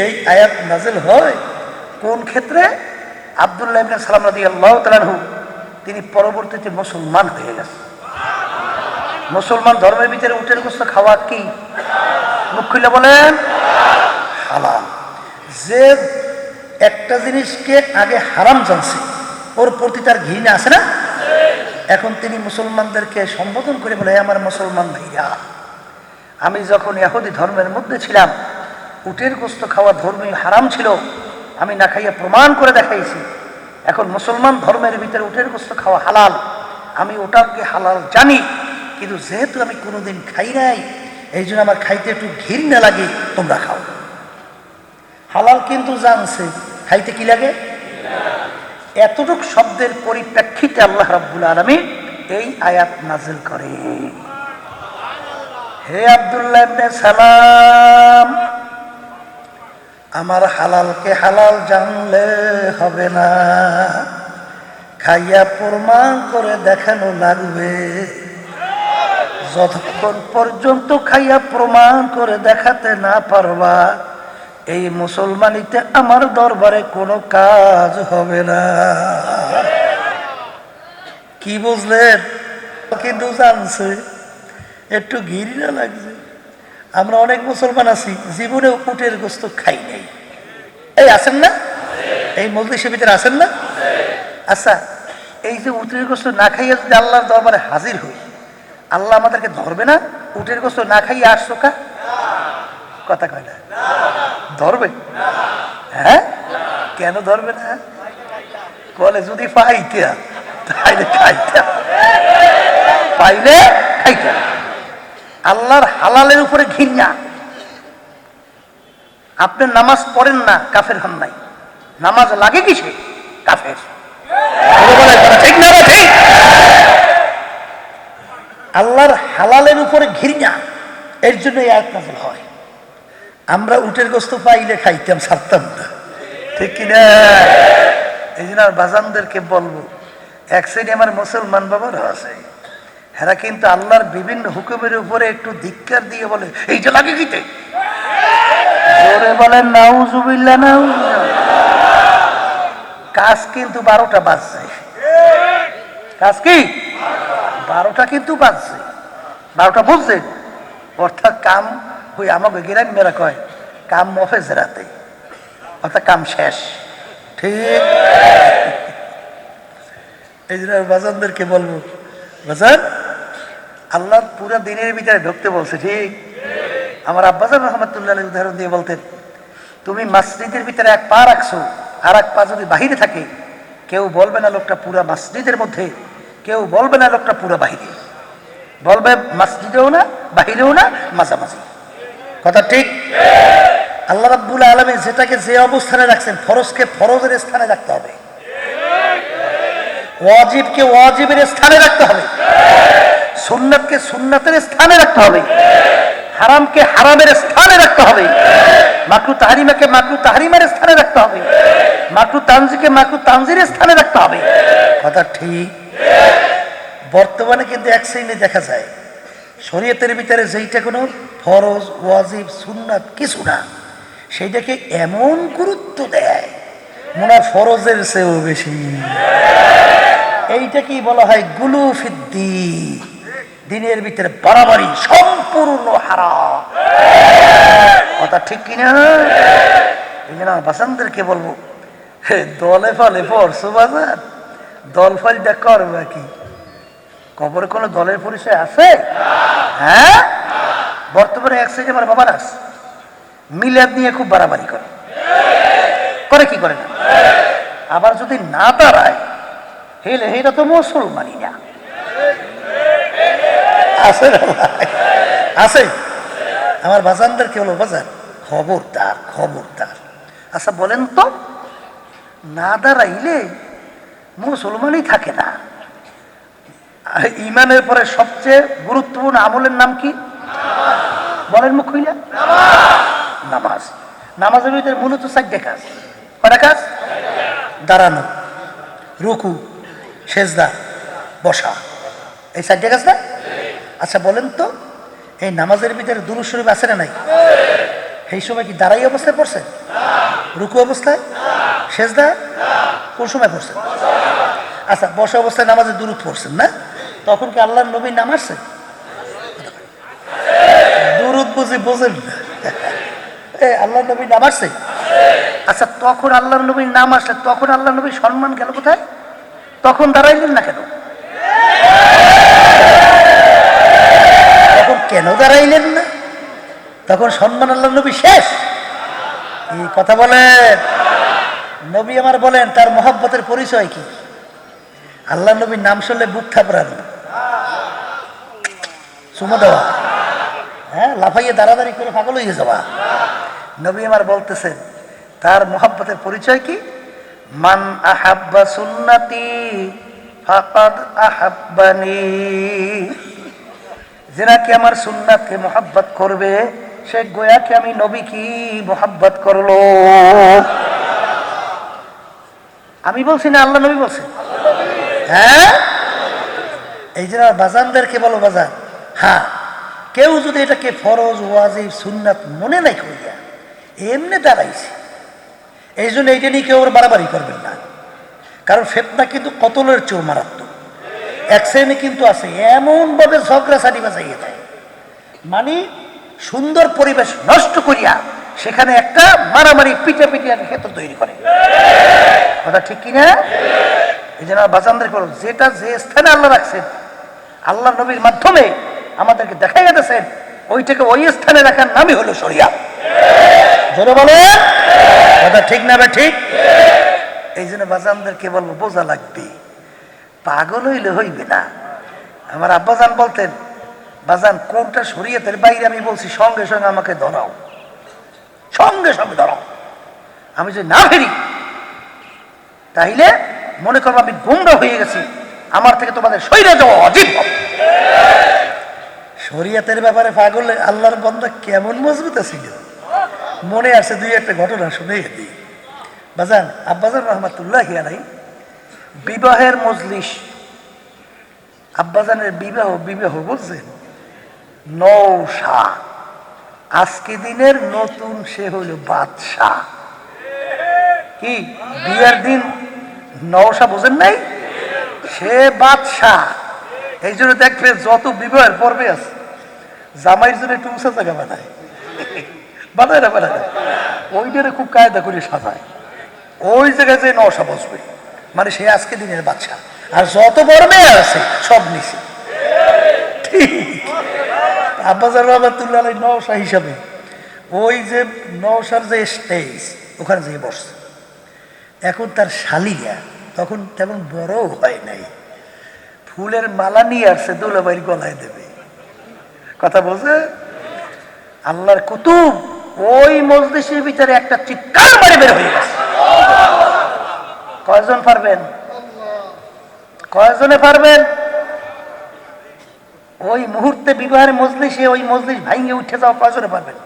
এই আয়াত নাজিল হয়, কোন ক্ষেত্রে? আব্দুল্লাহ ইবনে সালাম রাদিয়াল্লাহু তাআলা আনহু তিনি পরবর্তীতে মুসলমান হয়ে গেছেন। মুসলমান ধর্মের ভিতরে উটের গোশত খাওয়া কি? মুখ খুলে বলেন হালাল। যে একটা জিনিসকে আগে হারাম জানছে, ওর প্রতি তার ঘৃণা আছে না? এখন তিনি মুসলমানদেরকে সম্বোধন করে বলে, আমার মুসলমান ভাইরা, আমি যখন ইহুদি ধর্মের মধ্যে ছিলাম, উটের গোশত খাওয়া ধর্মীয় হারাম ছিল, আমি না খাইয়া প্রমাণ করে দেখাইছি। এখন মুসলমান ধর্মের ভিতরে উটের গোশত খাওয়া হালাল, আমি ওটাকে হালাল জানি, কিন্তু যেহেতু আমি কোনোদিন খাই নাই, এই জন্য আমার খাইতে একটু ঘৃণা লাগে। তোমরা খাও। হালাল কিন্তু জানছে, খাইতে কি লাগে? এতটুক শব্দের পরিপ্রেক্ষিতে আল্লাহ রাব্বুল আলামিন এই আয়াত নাজিল করে, হে আব্দুল্লাহ ইবনে সালাম, আমার হালালকে হালাল জানলে হবে না, খাইয়া প্রমাণ করে দেখানো লাগবে। যতক্ষণ পর্যন্ত খাইয়া প্রমাণ করে দেখাতে না পারবা, এই মুসলমানিতে আমার দরবারে কোনো কাজ হবে না। কি বুঝলেন? কিন্তু জানছে, একটু ঘৃণা লাগছে। আমরা অনেক মুসলমান আছি, জীবনে উটের গোশত খাই নাই। এই আছেন না? এই মজলিসের ভিতরে আছেন না? আচ্ছা, এই যে উটের গোশত না খাইয়া যদি আল্লাহর দরবারে হাজির হই, আল্লাহ আমাদেরকে ধরবে না? উটের গোশত না খাইয়া আসছো কা? কথা কয় না, ধরবে? হ্যাঁ, কেন ধরবে না? বলে যদি পাইতে তাইলে খাইতে, পাইলে খাইতে। আল্লাহর হালালের উপরে ঘৃণা। আপনি নামাজ পড়েন না, কাফের হন নাই। নামাজ লাগে কিসে? কাফের। ঠিক না? ঠিক। আল্লাহর হালালের উপরে ঘৃণা, এর জন্য এই আয়াত নাযিল হয়। আমরা উটের গোশত পাইলে খাইতাম, ছাড়তাম না, ঠিক কিনা? এই জন্য বাজানদেরকে বলবো, এক শ্রেণী আমার মুসলমান বাবারা আছে, এরা কিন্তু আল্লাহর বিভিন্ন হুকুমের উপরে একটু ধিক্কার দিয়ে বলে, এই যে লাগে কিতে, জোরে বলেন নাউজুবিল্লাহ। নাউজুবিল্লাহ। কাজ কিন্তু 12টা বাজছে। কাজ কি 12টা কিন্তু বাজছে, 12টা বুঝছেন? অর্থাৎ কাম ওই আমাকে গেলেন মেরা কয় কাম মফেজ রাতে, অর্থাৎ কাম শেষ। ঠিক এই জন্য বাজানদেরকে বলবো, বাজান আল্লাহ পুরা দিনের ভিতরে ঢুকতে বলছে। ঠিক আমার আব্বাজান রহমতুল্লাহ উদাহরণ দিয়ে বলতেন, তুমি মসজিদের ভিতরে এক পা রাখছো, আর এক পা যদি বাহিরে থাকে, কেউ বলবে না লোকটা পুরা মসজিদের মধ্যে, কেউ বলবে না লোকটা পুরা বাহিরে, বলবে মসজিদেও না বাহিরেও না, মাঝামাঝি। কথা ঠিক? আল্লাহ রাব্বুল আলামিন যেটাকে যে অবস্থানে রাখছেন, ফরজকে ফরজের স্থানে রাখতে হবে, ওয়াজিবকে ওয়াজিবের স্থানে রাখতে হবে, সুন্নাতকে সুন্নাতের স্থানে রাখতে হবে, হারামকে হারামের স্থানে রাখতে হবে, মাকরু তাহরিমাকে মাকরু তাহরিমের স্থানে রাখতে হবে, মাকরু তানজিকে মাকরু তানজির স্থানে রাখতে হবে। কথা ঠিক? বর্তমানে কিন্তু এক শ্রেণী দেখা যায় শরীয়তের ভিতরে যেইটা কোনো ফরজ ওয়াজিব সুন্নাত কিছু না, সেইটাকে এমন গুরুত্ব দেয় মনে হয় ফরজের চেয়েও বেশি। এইটাকেই বলা হয় গুলু ফিদ্দিন, দিনের ভিতরে বাড়াবাড়ি, সম্পূর্ণ হারাম। কথা ঠিক কিনা? এই জন্য বাসানদেরকে বলবো, দলে ফলে পড়ছো বাজার, দল ফলটা করবে কি? কবরে কোনো দলের পরিচয় আছে? হ্যাঁ, বর্তমানে এক সাইডে আমার বাবার আস মিলাদ নিয়ে খুব বাড়াবাড়ি করে, করে কি করে না? আবার যদি না দাঁড়ায় হেলে এটা তো মুসলমানই না। আছে না ভাই? আছে। আমার বাজানদের কে হলো, বাজান খবরদার খবরদার। আচ্ছা বলেন তো, না দাঁড়াইলে মুসলমানই থাকে না। ইমানের পরে সবচেয়ে গুরুত্বপূর্ণ আমলের নাম কি? বলেন মুখ হইলা? নামাজ। নামাজের ভিতরে মূলত 4টা কাজ। কয়টা কাজ? দাঁড়ানো, রুকু, সেজদা, বসা, এই 4টা কাজ না? আচ্ছা বলেন তো, এই নামাজের ভিতরে দুরূদ শরীফ আছে না নাই? এই সময় কি দাঁড়াই অবস্থায় পড়ছেন? রুকু অবস্থায়? সেজদা কোন সময় পড়ছেন? আচ্ছা বসা অবস্থায় নামাজে দুরূদ পড়ছেন না? তখন কি আল্লাহর নবী নাম আসছে? দুরূদ বুঝি বোঝেন না? আল্লাহর নবীর নাম আসছে? আচ্ছা তখন আল্লাহর নবীর নাম আসলে তখন আল্লাহর নবীর সম্মান গেল কোথায়? তখন দাঁড়াইলেন না কেন? তখন কেন দাঁড়াইলেন না? তখন সম্মান আল্লাহর নবী শেষ। এই কথা বলেন। নবী আমার বলেন তার মহব্বতের পরিচয় কি? আল্লাহ নবীর নাম শুনলে বুক থাপড়ানো, চুমো দেওয়া, হ্যাঁ লাফাইয়ে দাঁড়াদাঁড়ি করে পাগল হয়ে যাওয়া। নবী আমার বলতেছেন তার মহব্বতের পরিচয় কি? মান আহাব্বা সুন্নতি ফাকাদ আহাব্বানি, যারা কি আমার সুন্নাতকে মহব্বত করবে সে গোয়া কি আমি নবী কি মহব্বত করলো। আমি বলছি না আল্লাহ নবী বলছে? হ্যাঁ, এই জন্য বাজানদেরকে বলো বাজান, হ্যাঁ কেউ যদি এটাকে ফরজ ওয়াজিব সুন্নাত মনে নাই করিয়া এমনি দাঁড়াইছে, এই জন্য এইটা নিয়ে কেউ বাড়াবাড়ি করবেন না। কারণ ফেতনা কিন্তু কতলের চেয়েও মারাত্মক। এক শ্রেণী কিন্তু আছে এমন ভাবে ঝগড়া ছাড়ি বাজাইয়ে দেয়, মানে সুন্দর পরিবেশ নষ্ট করিয়া সেখানে একটা মারামারি পিটাপিটি ক্ষেত্র তৈরি করে। কথা ঠিক কিনা? এই জন্য বাজানদের করো, যেটা যে স্থানে আল্লাহ রাখছেন, আল্লাহ নবীর মাধ্যমে আমাদেরকে দেখাই গেছেন, ওইটাকে ওই স্থানে রাখার নামই হলো শরিয়াত। জোরে বলে কথা ঠিক না? ঠিক। এই জন্য বাজানদেরকে বলবো বোঝা লাগবে, পাগল হইলে হইবে না। আমার আব্বাজান বলতেন, বাজান কোনটা শরীয়তের বাইরে আমি বলছি সঙ্গে সঙ্গে আমাকে ধরাও, সঙ্গে সঙ্গে ধরাও। আমি যদি না ফেরি তাইলে মনে করবো আমি গুমরা হয়ে গেছি, আমার থেকে তোমাদের সইরে যাওয়া অজীব হবে। শরীয়তের ব্যাপারে পাগল আল্লাহর বান্দা কেমন মজবুত ছিল। মনে আছে দুই একটা ঘটনা শুনে দিই। বাজান আব্বাজান রহমাতুল্লাহি আলাইহি বিবাহের মজলিস, আব্বাজানের বিবাহ বলছেন নৌশা, আজকে দিনের নতুন সে হইল বাদশাহ। কি বিয়ের দিন নওশা বুঝেন নাই? সে বাদশাহ। এই জন্য দেখবে যত বিবাহের পর্বে আছে জামাইয়ের জন্য একটু উঁচা জায়গা বানায়, বানায় না বানায় না, ওইটারে খুব কায়দা করে সাজায়। ওই জায়গায় যে নওশা বসবে, মানে সে আজকে দিনের বাদশাহ। আর যত বড় মেয়ে আছে সব নিচে। ঠিক আব্বাজার রহমাতুল্লাহ আলাইহি নওশা হিসাবে ওই যে নওশার যে স্টেজ ওখানে যেয়ে বসছে। এখন তার শালিয়া তখন তেমন বড় হয় নাই, ফুলের মালা নিয়ে আসছে দুলাভাইয়ের গলায় দেবে। কথা বলছে আল্লাহর কুতুব। ওই মজলিসের ভিতরে একটা চিৎকার মারে বের হয়ে গেছে। কয়জন পারবেন? কয়জনে পারবেন? ওই মুহূর্তে বিবাহের মজলিসে ওই মজলিস ভাঙে উঠে যাওয়া কয়জনে পারবেন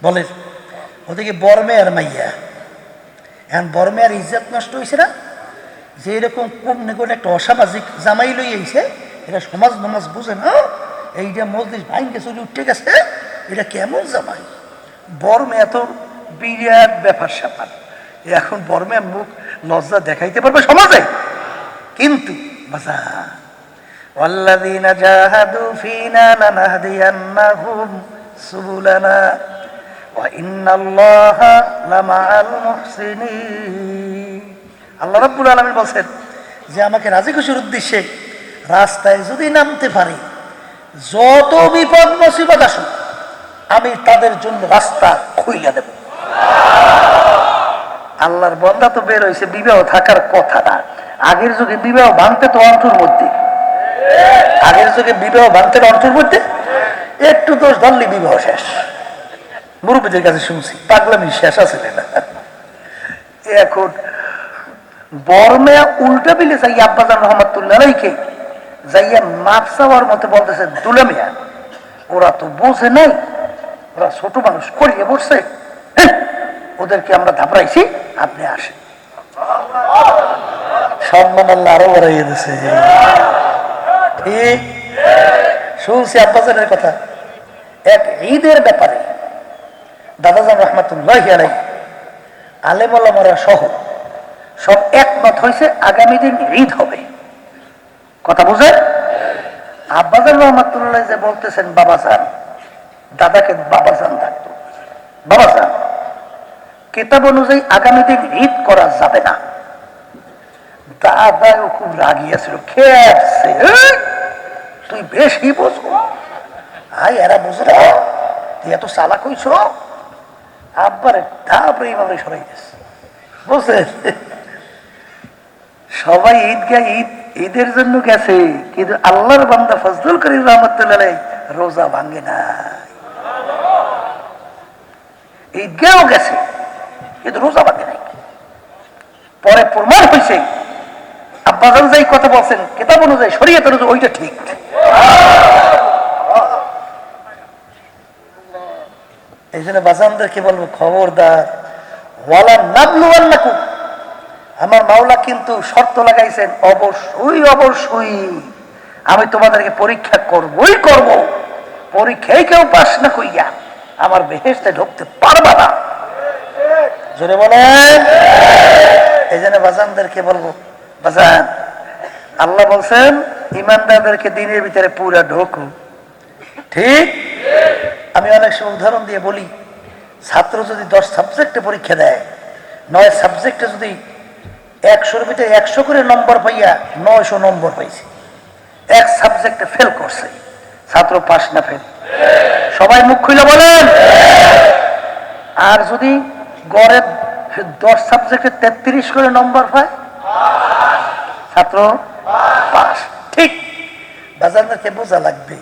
বলেন? ওদিকে বর্মে আর মাইয়া, এখন বর্মে আর ইজ্জত নষ্ট হয়েছে না, যে এরকম কমনে করে একটা অসামাজিক জামাই লই আইছে, এটা সমাজ নমাজ বুঝে না, এইটা মজলিস ভাঙে চলে উঠে গেছে, এটা কেমন জামাই? বর্মে এত বিরাট ব্যাপার স্যাপার, এখন বর্মে মুখ লজ্জা দেখাইতে পারবে সমাজে? কিন্তু বাজা ওয়াল্লাযীনা জাহাদু ফীনা লানাহদিয়ান্নাহুম সুবুলানা ওয়া ইন্নাল্লাহা লামাআল মুহসিনিন। আল্লাহ রাব্বুল আলামিন বলেন যে আমাকে রাজি খুশির উদ্দেশ্যে রাস্তায় যদি নামতে পারি, যত বিপদ মুসিবত আসুক আমি তাদের জন্য রাস্তা খুইলা দেব। আল্লাহর বান্দা তো বের হয়েছে, বিবাহ থাকার কথা না। আগের যুগে বিবাহ ভাঙতে তো অন্তর মধ্যে, আগের যুগে বিবাহ ভাঙতে অন্তর মধ্যে একটু দোষ ধরলে বিবাহ শেষ। মুরব্বীদের কাছে শুনছি পাগলামি শেষ আছে না। এখন বর্মে উল্টা বিলে যাই আব্বাজান রহমাতুল্লাহ আলাইহি যাইয়া মাপ চাওয়ার মতো বলতেছে, দুলামিয়া ওরা তো বোঝে নাই, ওরা ছোট মানুষ করিয়ে বসছে, ওদেরকে আমরা ধাপড়াইছি, আপনি আসেন। সম্মান আল্লাহ আরো বাড়াইয়ে দিয়েছে। ঠিক শুনছি আব্বাজানের কথা। এক ঈদের ব্যাপারে দাদাজান রহমাতুল্লাহ আলাইহি আলেম ওলামারা সহ সব একমত হয়েছে আগামী দিন ঈদ হবে। কথা বুঝে? আব্বাজান রহমাতুল্লাহ যে বলতেছেন বাবাজান, দাদাকে বাবাজান ডাকতো, বাবাজান কিতাব অনুযায়ী আগামী দিন ঈদ করা যাবে না। দাদাও খুব রাগিয়াছিল, খেয়েছে, তুই বেশি বোঝো, আই এরা বুঝে না, তুই এত চালাক হইছ। আব্বারে ধাপড়ে এইভাবে সরাই গেছে, বুঝছেন? সবাই ঈদগাহ ঈদের জন্য গেছে, কিন্তু আল্লাহর বান্দা ফজলুল করিম রহমাতুল্লাহ রোজা ভাঙে না। ঈদগাহও গেছে কিন্তু রোজা ভাঙে নাই। পরে প্রমাণ হয়েছে আব্বাজান যেই কথা বলছেন কিতাব অনুযায়ী শরীয়ত অনুযায়ী ওইটা ঠিক। এই জন্য বাজানদেরকে বলবো, খবরদার, ওয়ালা নাবলুয়ান্নাকুম, আমার মাওলা কিন্তু শর্ত লাগাইছেন, অবশ্যই অবশ্যই আমি তোমাদেরকে পরীক্ষা করবই করব। পরীক্ষায় কেউ পাস না কইয়া আমার বেহেশতে ঢুকতে পারবা না। জোরে বলেন। এই জন্য বাজানদেরকে বলবো, বাজান আল্লাহ বলছেন ইমানদারদেরকে দিনের ভিতরে পুরা ঢোকো। ঠিক? আমি অনেক সময় উদাহরণ দিয়ে বলি, ছাত্র যদি 10 সাবজেক্টে পরীক্ষা দেয়, 9 সাবজেক্টে যদি 100-র ভিতরে 100 করে নম্বর পাইয়া 900 নম্বর পাইছে, এক সাবজেক্টে ফেল করছে, ছাত্র পাস না ফেল? সবাই মুখ খুলে বলেন। আর যদি গড়ে 10 সাবজেক্টে 33 করে নম্বর পায়, ছাত্র পাস। ঠিক? বাজারকে বোঝা লাগবে।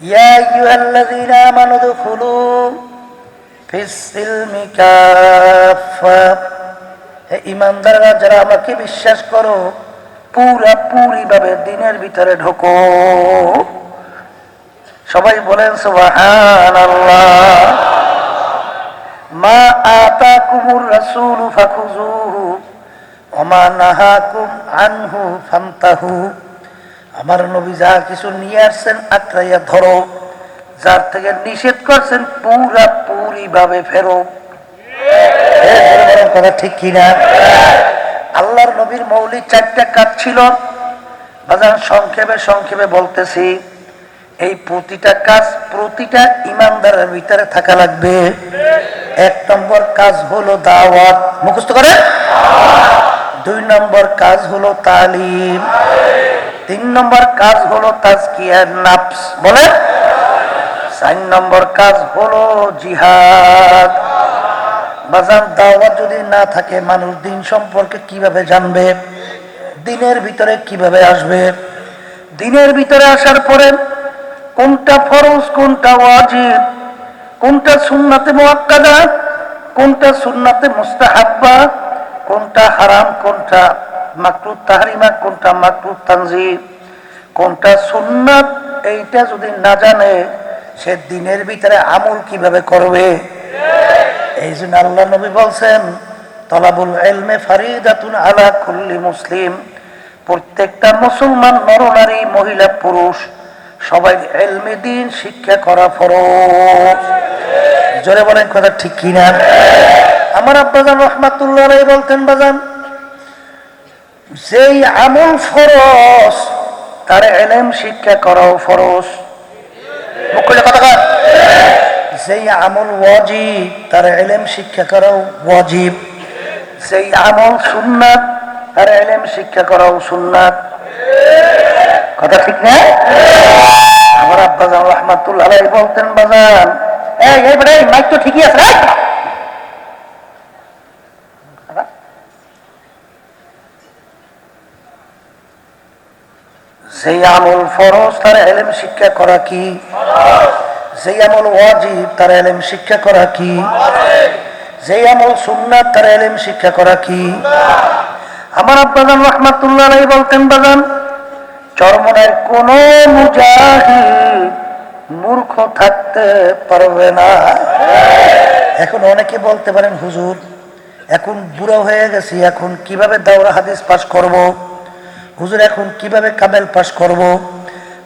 ইয়া আইয়ুহাল্লাযীনা আমানু দুখুলু ফিস-সিলমি কাফা, হে ঈমানদাররা যারা আমাকে বিশ্বাস করো, পুরাপুরি ভাবে দিনের ভিতরে ঢোকো। সবাই বলেন সুবহানাল্লাহ। মা আতাকুমুর রাসূলু ফাখুযুহু ওয়া মা নাহাকুম আনহু ফান্তাহু, আমার নবী যা কিছু নিয়ে আসছেন আঁকড়াইয়া ধরো, যার থেকে নিষেধ করছেন পুরাপুরি ভাবে ফেরো। কথা ঠিক কিনা? আল্লাহর নবীর মৌলিক 4টা কাজ ছিল। বাজার সংক্ষেপে সংক্ষেপে বলতেছি, এই প্রতিটা কাজ প্রতিটা ইমানদারের ভিতরে থাকা লাগবে। 1 নম্বর কাজ হলো দাওয়াত, মুখস্থ করে। 2 নম্বর কাজ হলো তালিম। 3 নম্বর কাজ হলো তাজকিয়ার নাফস, বলে। 4 নম্বর কাজ হলো জিহাদ। বাজার দাওয়াত যদি না থাকে, মানুষ দিন সম্পর্কে কিভাবে জানবে? দিনের ভিতরে কিভাবে আসবে? দিনের ভিতরে আসার পরে কোনটা ফরজ, কোনটা ওয়াজিব, কোনটা সুন্নাতে মুআক্কাদা, কোনটা সুন্নাতে মুস্তাহাব্বা, কোনটা হারাম, কোনটা মাকরুহ তাহরিমা, কোনটা মাকরুহ তানজিহ, কোনটা সুন্নাত, এইটা যদি না জানে, সে দিনের ভিতরে আমল কিভাবে করবে? এই জন্য আল্লাহ নবী বলছেন, তলাবুল ইলমে ফারিদাতুন আলা কুল্লি মুসলিম, প্রত্যেকটা মুসলমান নরনারী মহিলা পুরুষ সবাই ইলমে দ্বীন শিক্ষা করা ফরজ। জোরে বলেন কথা ঠিক কিনা? আমার আব্বাজান রাহমাতুল্লাহ আলাইহি বলতেন, বাজান যেই আমল ফরজ তার ইলম শিক্ষা করাও ফরজ। মুখ খুলে কথা কর। যেই আমল ওয়াজিব তার ইলম শিক্ষা করাও ওয়াজিব। যেই আমল সুন্নাত তার ইলম শিক্ষা করাও সুন্নাত। কথা ঠিক না? আমার আব্বাজান রাহমাতুল্লাহ আলাইহি বলতেন, বাজান এই বড় মাইক তো ঠিকই আছে, যেই আমল ফরজ তার ইলম শিক্ষা করা কি? যেই আমল ওয়াজিব তার ইলম শিক্ষা করা কি? যেই আমল সুন্নাত তার ইলম শিক্ষা করা কি? আমার আব্বাজান রাহমাতুল্লাহ আলাইহি বলতেন, বাজান চরমনায় কোন মুজাহিদ মূর্খ থাকতে পারবে না। এখন অনেকে বলতে পারেন, হুজুর এখন বুড়া হয়ে গেছি, এখন কিভাবে দাওরা হাদিস পাস করব? হুজুর এখন কিভাবে কামেল পাস করব?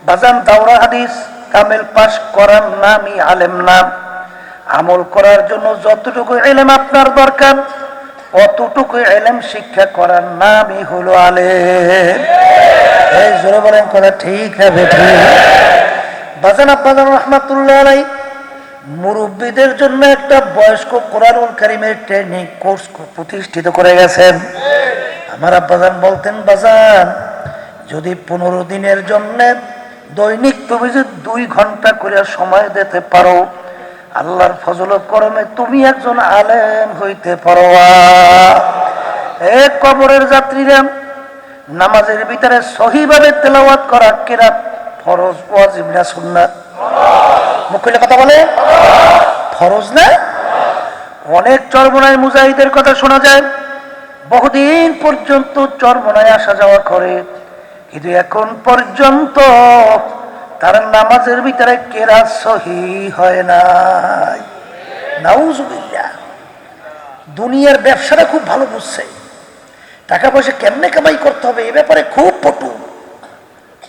বাজান দাওরা হাদিস কামেল পাস করার নামই আলেম নাম। আমল করার জন্য যতটুকু ইলম আপনার দরকার, অতটুকু ইলম শিক্ষা করার নামই হলো আলেম। এই জোরে বলেন কথা ঠিক হবে? ঠিক। বাজান আব্বাজান রাহমাতুল্লাহ আলাইহি মুরব্বীদের জন্য একটা বয়স্ক কোরআনুল কারীমের ট্রেনিং কোর্স প্রতিষ্ঠিত করে গেছেন। আমার আব্বাজান বলতেন, বাজান যদি 15 দিনের জন্য দৈনিক তুমি যদি 2 ঘন্টা করে সময় দিতে পারো, আল্লাহর ফজলত করমে তুমি একজন আলেম হইতে পারো। এক কবরের যাত্রীরা নামাজের ভিতরে সহিভাবে তেলাওয়াত করা কিরাত ফরজ, ওয়াজিব না সুন্নাত? মুখ খুলে কথা বলে। ফরজ না? অনেক চরমনায় মুজাহিদের কথা শোনা যায়, বহুদিন পর্যন্ত চরমনায় আসা যাওয়া করে, কিন্তু এখন পর্যন্ত তার নামাজের ভিতরে কেরাত সহি হয় নাই। নাউজুবিল্লাহ। দুনিয়ার ব্যবসাটা খুব ভালো বুঝছে, টাকা পয়সা কেমনে কামাই করতে হবে এ ব্যাপারে খুব পটু।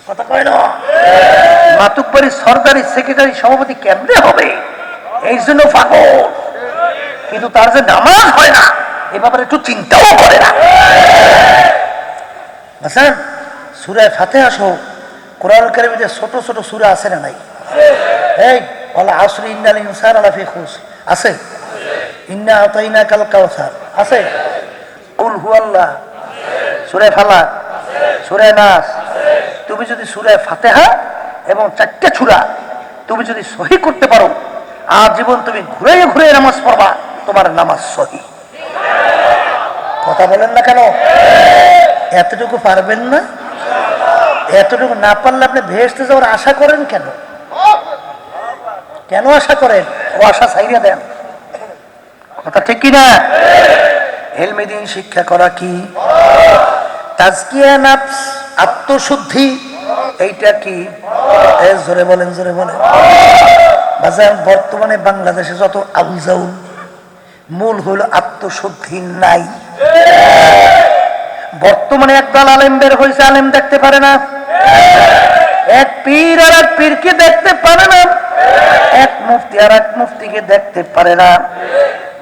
কথা কয় না? মাতুব্বরী সরকারি সেক্রেটারি সভাপতি কেমনে হবে এই জন্য পাগল, কিন্তু তার যে নামাজ হয় না এ ব্যাপারে একটু চিন্তাও করে না। আচ্ছা, সূরা ফাতিহা সহ কোরআনুল কারীমে ছোট ছোট সূরা আছে না নাই? এই ওয়াল আসরি ইন্নাল ইনসানা লাফি খুসর আছে, ইন্না আতাইনাকাল কাউসার আছে, কুল হুয়াল্লাহ, সূরা ফালাক, সূরা নাস। তুমি যদি সূরা ফাতিহা এবং 4টে সূরা তুমি যদি সহি করতে পারো, আজীবন তুমি ঘুরে ঘুরে নামাজ পড়বা, তোমার নামাজ সহি। কথা বলেন না কেন? এতটুকু পারবেন না? এতটুকু না পারলে আপনি ভেস্তে যাওয়ার আশা করেন কেন? কেন আশা করেন? ও আশা ছাইড়া দেন। কথা ঠিক কিনা? ইলমে দ্বীন শিক্ষা করা কি? তাজকিয়া নাফস, আত্মশুদ্ধি, এইটা কি? জোরে বলেন, জোরে বলেন। বাজার বর্তমানে বাংলাদেশে যত আউজাউল, মূল হলো আত্মশুদ্ধি নাই। বর্তমানে একদল আলেম বের হয়েছে, আলেম দেখতে পারে না। এক পীর আর এক পীরকে দেখতে পারে না। এক মুফতি আর এক মুফতিকে দেখতে পারে না।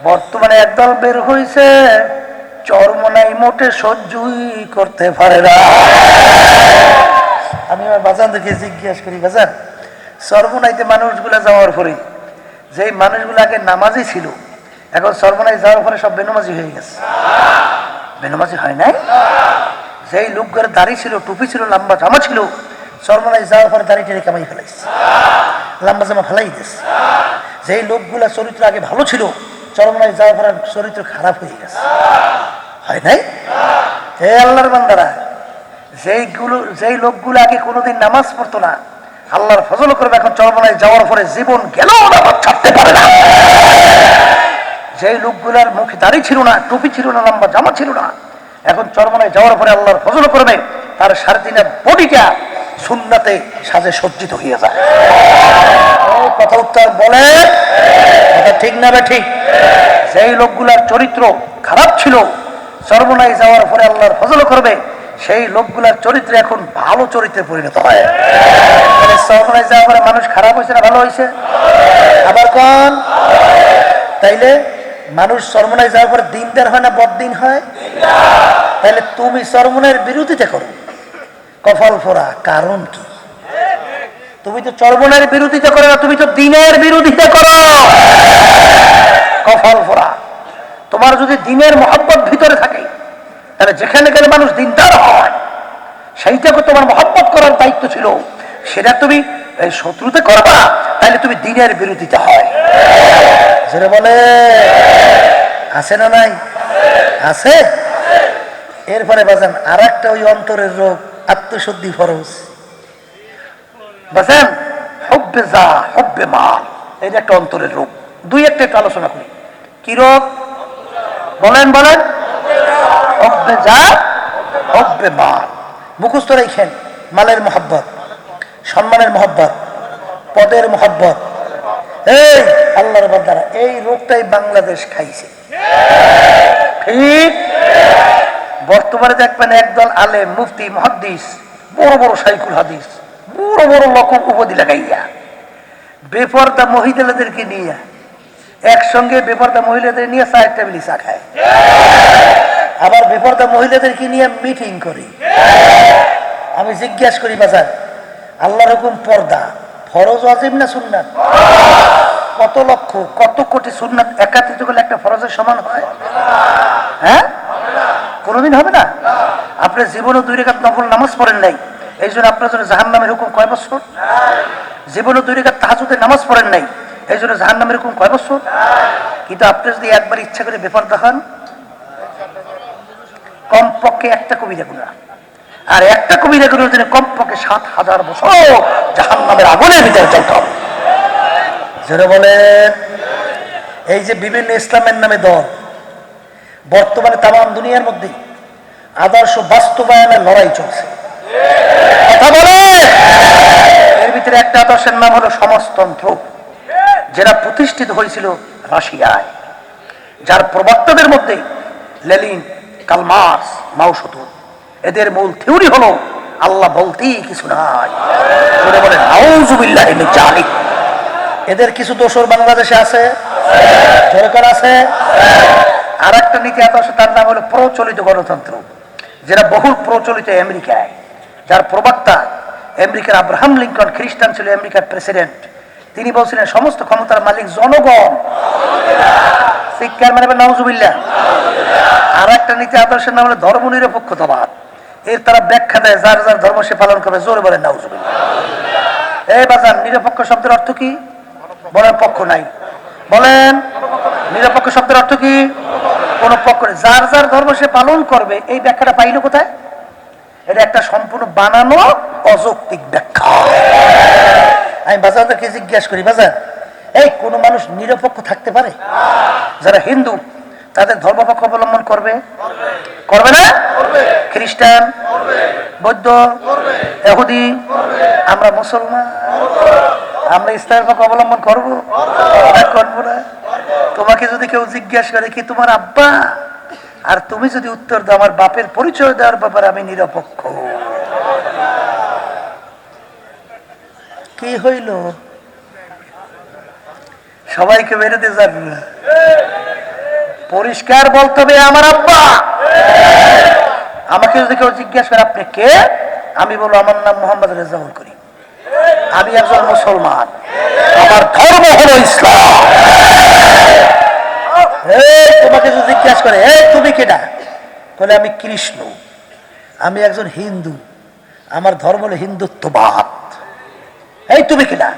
বর্তমানে একদল বের হয়েছে, চরমনাই মোটে সহ্যই করতে পারে না। আমি আমার বাজানদেরকে জিজ্ঞাসা করি, বাজান চরমনাইতে মানুষগুলা যাওয়ার পরে যেই মানুষগুলো আগে নামাজি ছিল এখন চরমনাই যাওয়ার পরে সব বেনমাজি হয়ে গেছে। বেনমাজি হয় নাই? যেই লোকগুলোর দাড়ি ছিল, টুপি ছিল, লম্বা জামা ছিল, চরমনাই যাওয়ার পরে দাড়ি টেনে কামাই ফেলাইছে, লম্বা জামা ফেলাই দিয়েছে। যেই লোকগুলা চরিত্র আগে ভালো ছিল চরমনাই যাওয়ার পরে চরিত্র খারাপ হয়ে গেছে। হয় নাই? হে আল্লাহর বান্দারা, যেই লোকগুলো আগে কোনোদিন নামাজ পড়তো না আল্লাহর ফজল করবে, এখন চরমনাই যাওয়ার পরে জীবন গেলেও নামাজ ছাড়তে পারে না। যেই লোকগুলার মুখে দাড়ি ছিল না, টুপি ছিল না, লম্বা জামা ছিল না, এখন চরমনাই যাওয়ার পরে আল্লাহর ফজল করবে, তার সাড়ে দিনের বডিটা সুন্নাতে সাজে সজ্জিত হয়ে যায়। কথা উত্তর বলে, কথা ঠিক না? ঠিক। যেই লোকগুলার চরিত্র খারাপ ছিল চরমনাই যাওয়ার পরে আল্লাহর ফজল করবে, সেই লোকগুলার চরিত্র এখন ভালো চরিত্রে পরিণত হয়। চরমনাই যাওয়ার পরে মানুষ খারাপ হয়েছে না ভালো হয়েছে? আবার কোন? তাইলে মানুষ চরমনাই যাওয়ার পরে দিনদার হয় না বদদিন হয়? তাহলে তুমি চরমনাইয়ের বিরোধিতা করো, কপাল ফোড়া, কারণ কি? তুমি তো চরমনাইয়ের বিরোধিতা করো না, তুমি তো দিনের বিরোধিতা করো। কপাল ফোড়া। তোমার যদি দিনের মহব্বত ভিতরে থাকে তাহলে যেখানে গেলে মানুষ দিনদার হয় সেইটাকে তোমার মহব্বত করার দায়িত্ব ছিল, সেটা তুমি শত্রুতে করবা, তাহলে তুমি দিনের বিরোধিতা হয়। যেটা বলে আছে না নাই? আছে। এরপরে বাজান আর একটা ওই অন্তরের রোগ, আত্মশুদ্ধি ফরজ। বাজান হব্বে যা হব্বে মাল, এটা একটা অন্তরের রোগ। দুই একটা একটু আলোচনা করি। কি রোগ বলেন? বলেন। হব্বে যা হব্বে মাল। মুখস্থ রেখেন, মালের মহব্বত, সম্মানের মহব্বত, পদের মহব্বত। এই আল্লাহর বান্দারা, এই রোগটাই বাংলাদেশ খাইছে। ঠিক। বর্তমানে দেখবেন একদল আলেম, মুফতি, মুহাদ্দিস, বড় বড় শাইখুল হাদিস, বড় বড় লকব উপাধি লাগাইয়া বেপরদা মহিলাদেরকে নিয়ে একসঙ্গে বেপরদা মহিলাদের নিয়ে চায়ের টেবিলে চা খায়, আবার বেপরদা মহিলাদেরকে নিয়ে মিটিং করি। আমি জিজ্ঞাসা করি, বাজার আল্লাহর হুকুম পর্দা ফরজ ওয়াজিব না সুন্নাত? কত লক্ষ কত কোটি সুন্নাত একাত্রিত করলে একটা ফরজের সমান হয়? হ্যাঁ, কোনোদিন হবে না। আপনার জীবনে 2 রাকাত নফল নামাজ পড়েন নাই, এই জন্য আপনার জন্য জাহান্নামের হুকুম কয় বছর? জীবনে 2 রাকাত তাহাজ্জুদের নামাজ পড়েন নাই, এই জন্য জাহান্নামের হুকুম কয় বছর? কিন্তু আপনি যদি একবার ইচ্ছা করে বেপরদা হন, কমপক্ষে একটা কবিরা গুনাহ, আর একটা কবিরা গুনাহের জন্য কমপক্ষে 7000 বছর জাহান্নামের আগুনের ভিতরে জ্বলতে হবে। যেটা বলে, এই যে বিভিন্ন ইসলামের নামে দল বর্তমানে তামাম দুনিয়ার মধ্যে আদর্শ বাস্তবায়নের লড়াই চলছে। কথা বলে, এর ভিতরে একটা আদর্শের নাম হলো সমাজতন্ত্র, যেটা প্রতিষ্ঠিত হয়েছিল রাশিয়ায়, যার প্রবক্তাদের মধ্যে লেনিন, কার্ল মার্কস, মাও সেতুং। এদের মূল থিওরি হলো আল্লাহ বলতেই কিছু নাই। বলে নাউযুবিল্লাহি মিন যালিক। এদের কিছু দোসর বাংলাদেশে আছে, সরকার আছে। আর একটা নীতি আদর্শ, তার নাম হলো প্রচলিত গণতন্ত্র, যেটা বহুল প্রচলিত আমেরিকায়, যার প্রবক্তা আমেরিকার আব্রাহাম লিঙ্কন, খ্রিস্টান ছিল, আমেরিকার প্রেসিডেন্ট। তিনি বলছিলেন সমস্ত ক্ষমতার মালিক জনগণ। শিক্ষার মানে নাউযুবিল্লাহ। আর একটা নীতি আদর্শের নাম হলো ধর্ম নিরপেক্ষতাবাদ। এর তারা ব্যাখ্যা দেয়, যার যার ধর্ম সে পালন করবে, জোরে বলে নাউযুবিল্লাহ। এই বাজার, নিরপেক্ষ শব্দের অর্থ কি? বলার পক্ষ নাই। বলেন, নিরপেক্ষ শব্দের অর্থ কি? কোন পক্ষ নেই, যার যার ধর্ম সে পালন করবে। এই ব্যাখ্যাটা পাইল কোথায়? এটা একটা সম্পূর্ণ বানানো অযৌক্তিক ব্যাখ্যা। আমি বাজারকে জিজ্ঞাসা করি, বাজার এই কোন মানুষ নিরপেক্ষ থাকতে পারে? যারা হিন্দু তাদের ধর্মপক্ষ অবলম্বন করবে, করবে না? খ্রিস্টান, বৌদ্ধ, ইহুদি, আমরা মুসলমান, আমরা ইসলামের পক্ষ অবলম্বন করবো করবো না? তোমাকে যদি কেউ জিজ্ঞাসা করে কি তোমার আব্বা, আর তুমি যদি উত্তর দাও আমার বাপের পরিচয় দেওয়ার ব্যাপারে আমি নিরপেক্ষ, কি হইল? সবাইকে বেরোতে যাবে না, পরিষ্কার বলতে হবে আমার আব্বা। আমাকে যদি কেউ জিজ্ঞাসা করে আপনি কে, আমি বলবো আমার নাম মোহাম্মদ রেজাউল করিম, আমি একজন মুসলমান, আমার ধর্ম হলো ইসলাম। তোমাকে যদি জিজ্ঞাসা করে তুমি কেডা, বলে আমি কৃষ্ণ, আমি একজন হিন্দু, আমার ধর্ম হলো হিন্দুত্ববাদ। এই তুমি কেডা,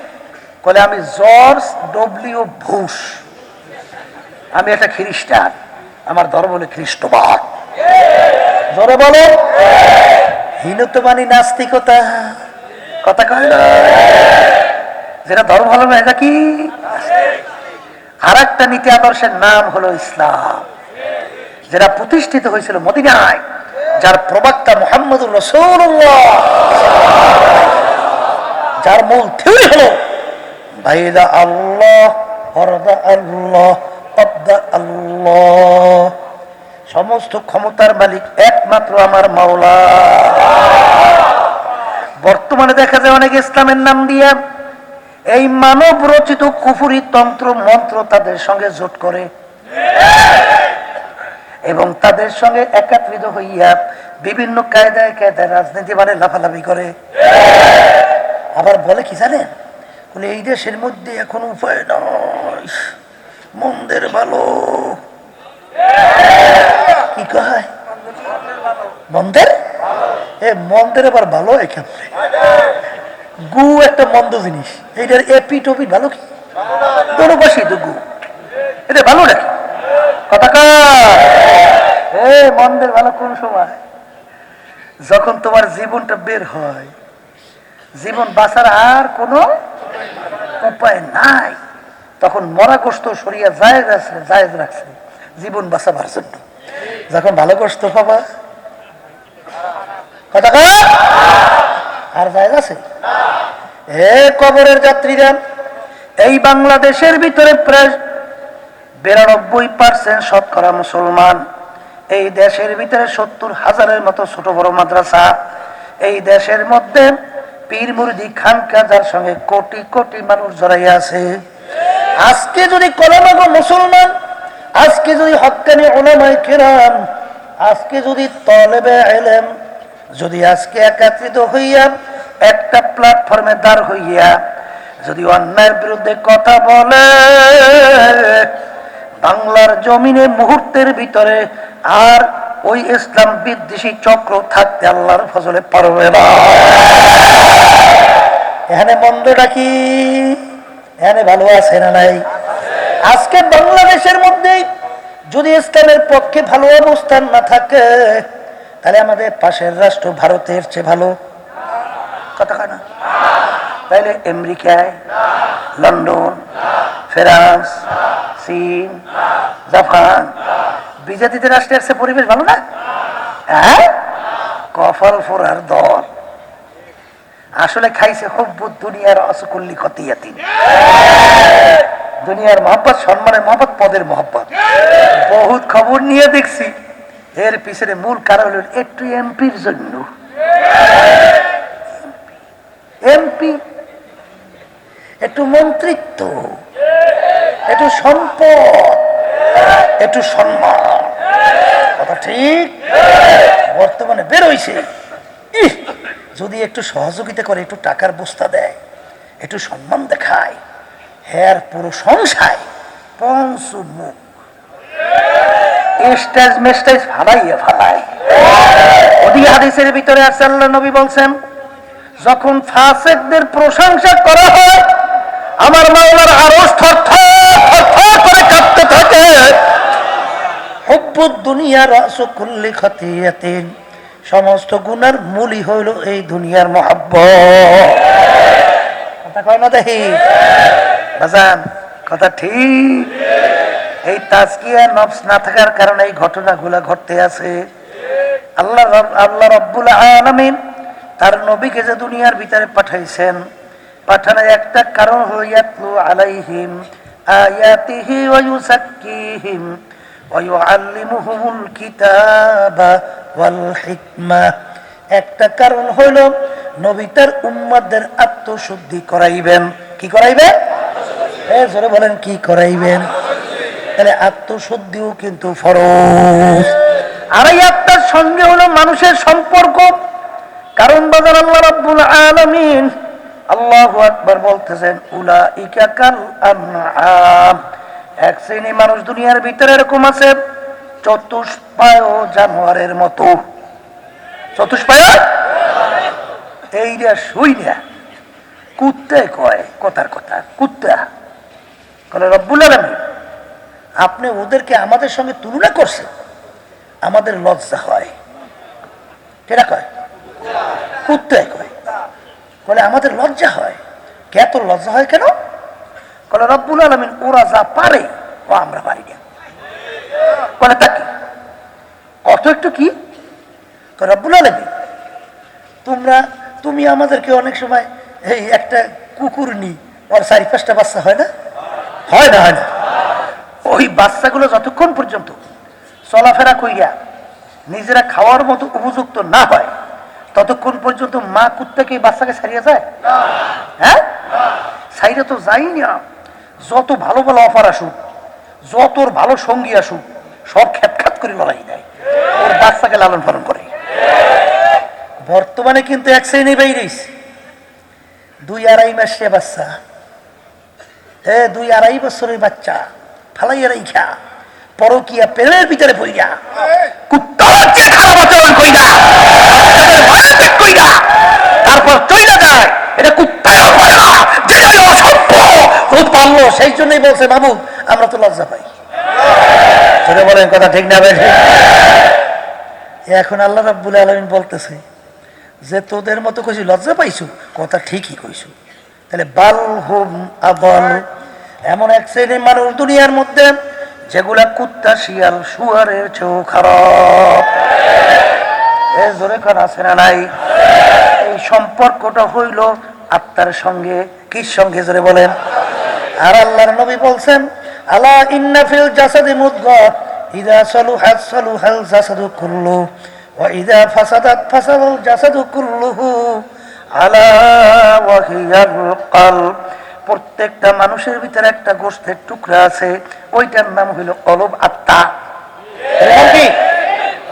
বলে আমি জর্জ ডব্লিউ বুশ, আমি একটা খ্রিস্টান, আমার ধর্ম হলো খ্রিস্টবাদ। জোরে বলো। হিন্দুত্ব মানে নাস্তিকতা, কথা কয় না, যেটা ধর্ম হলো না এটা কি। আর একটা নীতি আদর্শের নাম হলো ইসলাম, যেটা প্রতিষ্ঠিত হয়েছিল মদিনায়, যার প্রবক্তা মুহাম্মদুর রাসূলুল্লাহ, যার মূল থিওরি হলো বাইদা আল্লাহ ওয়ারদা আল্লাহ ওয়াবদা আল্লাহ, সমস্ত ক্ষমতার মালিক একমাত্র আমার মাওলা। বর্তমানে দেখা যায় অনেক ইসলামের নাম দিয়ে এই মানব রচিত কুফরি তন্ত্র মন্ত্র তাদের সঙ্গে জোট করে এবং তাদের সঙ্গে একত্রিত হইয়া বিভিন্ন কায়দায় কায়দায় রাজনীতি মানে লাফালাফি করে। আবার বলে কি জানেন, বলে এই দেশের মধ্যে এখন উপায় নয়, মন্দের ভালো। কি কয় মন্দের? মন্দের আবার ভালো এখানে গু একটা মন্দ জিনিস, এইটার এপি টপি ভালো কি দোনোপাশি তো গু, এটা ভালো নাকি? কথা মন্দের ভালো কোন সময়? যখন তোমার জীবনটা বের হয়, জীবন বাঁচার আর কোনো উপায় নাই, তখন মরা গোস্ত সরিয়া জায়েজ রাখছে জীবন বাঁচাবার জন্য। যখন ভালো গোস্ত পাবা, কথা আর জায়েজ আছে? কবরের যাত্রীরা, এই বাংলাদেশের ভিতরে প্রায় 92% শতকরা মুসলমান, এই দেশের ভিতরে 70,000-এর মতো ছোট বড় মাদ্রাসা, এই দেশের মধ্যে পীর মুরিদি খানকা, যার সঙ্গে কোটি কোটি মানুষ জড়াইয়া আছে। আজকে যদি কলমাগো মুসলমান, আজকে যদি হক্কানি উলামায়ে কিরাম, আজকে যদি তলেবে ইলম, যদি আজকে একত্রিত হইয়া একটা প্ল্যাটফর্মে দাঁড় হইয়া যদি অন্যায়ের বিরুদ্ধে কথা বলে, বাংলার জমিনে মুহূর্তের ভিতরে আর ওই ইসলাম বিদ্বেষী চক্র থাকতে আল্লাহর ফজলে পারবে না। এখানে মন্দটা কি, এখানে ভালো আছে না নাই? আজকে বাংলাদেশের মধ্যে যদি ইসলামের পক্ষে ভালো অবস্থান না থাকে, তাহলে আমাদের পাশের রাষ্ট্র ভারতের চেয়ে ভালো, কথা না? তাইলে আমেরিকায়, লন্ডন, ফ্রান্স, চীন, জাপান, বিজাতিতে রাষ্ট্রের চেয়ে পরিবেশ ভালো না? কফল ফোরার দল আসলে খাইছে হুব্বুদ দুনিয়ার অসকুল্লি খতিয়াতিন, দুনিয়ার মহব্বত, সম্মানের মহব্বত, পদের মহব্বত। বহুত খবর নিয়ে দেখছি এর পিছনে মূল কারণ হল একটু এমপির জন্য। এমপি, একটু মন্ত্রিত্ব, একটু সম্পদ, একটু সম্মান, কথা ঠিক? বর্তমানে বের হইছে, যদি একটু সহযোগিতা করে, একটু টাকার বস্তা দেয়, একটু সম্মান দেখায়, হ্যার পুরো সংসায় পঞ্চমুখ স্টেজ মেস্টেজ ফালাইয়া ফালায়। ওদিকে হাদিসের ভিতরে আছে, আল্লাহ নবী বলছেন, যখন ফাসিকদের প্রশংসা করা হয়, আমার মাওলার আরশ থরথর করে কাঁপতে থাকে। হুব্বুদ দুনিয়া রাসু কুল্লি খতিয়াতিন, সমস্ত গুনার মূলই হইল এই দুনিয়ার মহব্বত। কথা কয় না দেখি বাজান, কথা ঠিক। এই তাজকিয়া নফস না থাকার কারণে এই ঘটনাগুলা ঘটতে আছে। আল্লাহ রাব্বুল আলামিন তার নবীকে যে দুনিয়ার ভিতরে পাঠাইছেন, পাঠানোর একটা কারণ হলো ইয়াতলু আলাইহিম আয়াতিহি ওয়া ইউযাক্কিহিম ওয়া ইউআল্লিমুহুমুল কিতাবা ওয়াল হিকমা। একটা কারণ হলো নবী তার উম্মতদের আত্মশুদ্ধি করাইবেন। কি করাইবেন? জোরে বলেন, কি করাইবেন? তাহলে আত্মশুদ্ধিও কিন্তু ফরজ। আর এই আত্মার সঙ্গে হলো মানুষের সম্পর্ক। কারণ বাজার আল্লাহ রাব্বুল আলামিন আল্লাহু আকবার বলতেছেন, উলাইকা কাল আনআম, এক শ্রেণী মানুষ দুনিয়ার ভিতরে এরকম আছে চতুষ্পায় জানোয়ারের মতো। চতুষ্পায় এইটা শুই না, কুত্তায় কয় কথার কথা, কুত্তা বলে রব্বুল আলামিন আপনি ওদেরকে আমাদের সঙ্গে তুলনা করছেন, আমাদের লজ্জা হয়। কেনা কয়? কুত্তায় কয়। বলে আমাদের লজ্জা হয়। কে তোর লজ্জা হয় কেন? বলে রব্বুল আলামিন ওরা যা পারে ও আমরা পারি না। বলে তা কি কত একটু কি? রব্বুল আলামিন তুমি আমাদেরকে অনেক সময় এই একটা কুকুর নি, ওর 4-5টা বাচ্চা হয় না? হয় না? হয় না? ওই বাচ্চাগুলো যতক্ষণ পর্যন্ত চলাফেরা কইরা নিজেরা খাওয়ার মতো উপযুক্ত না হয় ততক্ষণ পর্যন্ত মা কুত্তাকে বাচ্চাকে ছাড়িয়ে যায়? হ্যাঁ, ছাইরে তো যাই না। যত ভালো ভালো অফার আসুক, যত ভালো সঙ্গী আসুক, সব খ্যাত করে লড়াই দেয়, ওর বাচ্চাকে লালন পালন করে। বর্তমানে কিন্তু এক শ্রেণী বাইরেছে 2-2.5 মাসের বাচ্চা, 2-2.5 বছরের বাচ্চা ফালাইয়া রাইখা পরকিয়া প্রেমের ভিতরে পইরা কুত্তার চেয়ে খারাপ আচরণ কইরা তারপর চইলা যায়। এটা কুত্তায়ও পারে না, যেটাই অসভ্য ও পারলো। সেই জন্যই বলছে বাবু আমরা তো লজ্জা পাই। সেটা বলেন কথা ঠিক না? এখন আল্লাহ রাব্বুল আলামিন বলতেছে যে তোদের মতো কইছি লজ্জা পাইছো, কথা ঠিকই কইছো। তাহলে বাল হুম আদল, এমন এক শ্রেণীর মানুষ দুনিয়ার মধ্যে যেগুলা কুত্তা শিয়াল শুয়ারের চেয়েও খারাপ। এর জোরে কান আছে না নাই? এই সম্পর্কটা হইল আত্মার সঙ্গে। কি সঙ্গে? জোরে বলেন। আর আল্লাহর নবী বলছেন, আলা ইন্না ফিল জাসাদি মুদগাহ ইযা সালুহাত সালুহাল জাসাদু কুল্লু ওয়া ইযা ফাসাদাত ফাসাদাল জাসাদু কুল্লুহু আলা ওয়া হিয়াল কলব। প্রত্যেকটা মানুষের ভিতরে একটা গোশতের টুকরা আছে, ওইটার নাম হইল কলব, আত্মা।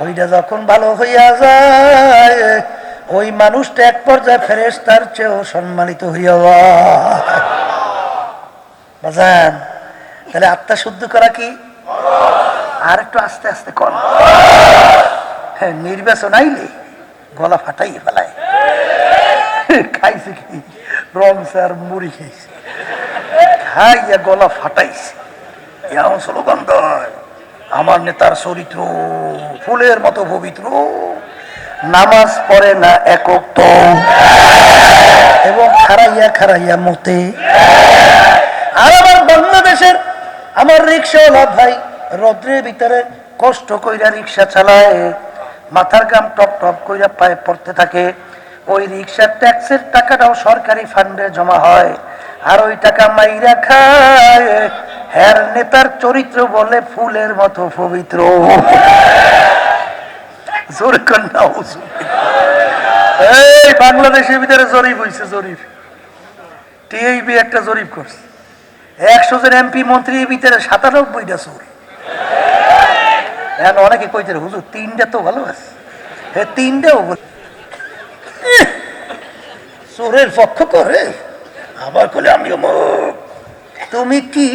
ওইটা যখন ভালো হইয়া যায় ওই মানুষটা এক পর্যায়ে ফেরেশতার চেয়েও সম্মানিত হইয়া বাজান। তাহলে আত্মা শুদ্ধ করা কি? আর একটু আস্তে আস্তে কর। হ্যাঁ, নির্বাচন আইলে গলা ফাটাই ফেলায়। খাইছে কি? রং সার মুড়ি খাইছে, খাইয়া গলা ফাটাইছে। এমন স্লোগান দেয়, আমার নেতার চরিত্র ফুলের মতো পবিত্র, নামাজ পড়ে না একক তো, এবং খারাইয়া খারাইয়া মতে। আর আমার বাংলাদেশের আমার রিক্সাওয়ালা ভাই রৌদ্রের ভিতরে কষ্ট কইরা রিক্সা চালায়, মাথার গাম টপ টপ কইরা পায়ে পড়তে থাকে। ওই রিক্সার ট্যাক্সের টাকাটাও সরকারি ফান্ডে জমা হয়, আর ওই টাকা মাইরা খায়। হ্যার নেতার চরিত্র বলে ফুলের মতো পবিত্র। জোর কন্যা এই বাংলাদেশের ভিতরে জরিপ হয়েছে, জরিপ টিআইবি একটা জরিপ করছে, 100 জন এমপি মন্ত্রীর ভিতরে 97টা চোর। এখন অনেকে কইতে হুজুর 3টা তো ভালো আছে, হ্যাঁ 3টাও চোরের পক্ষ করে, আবার বলে আমি অমুক। তুমি কি?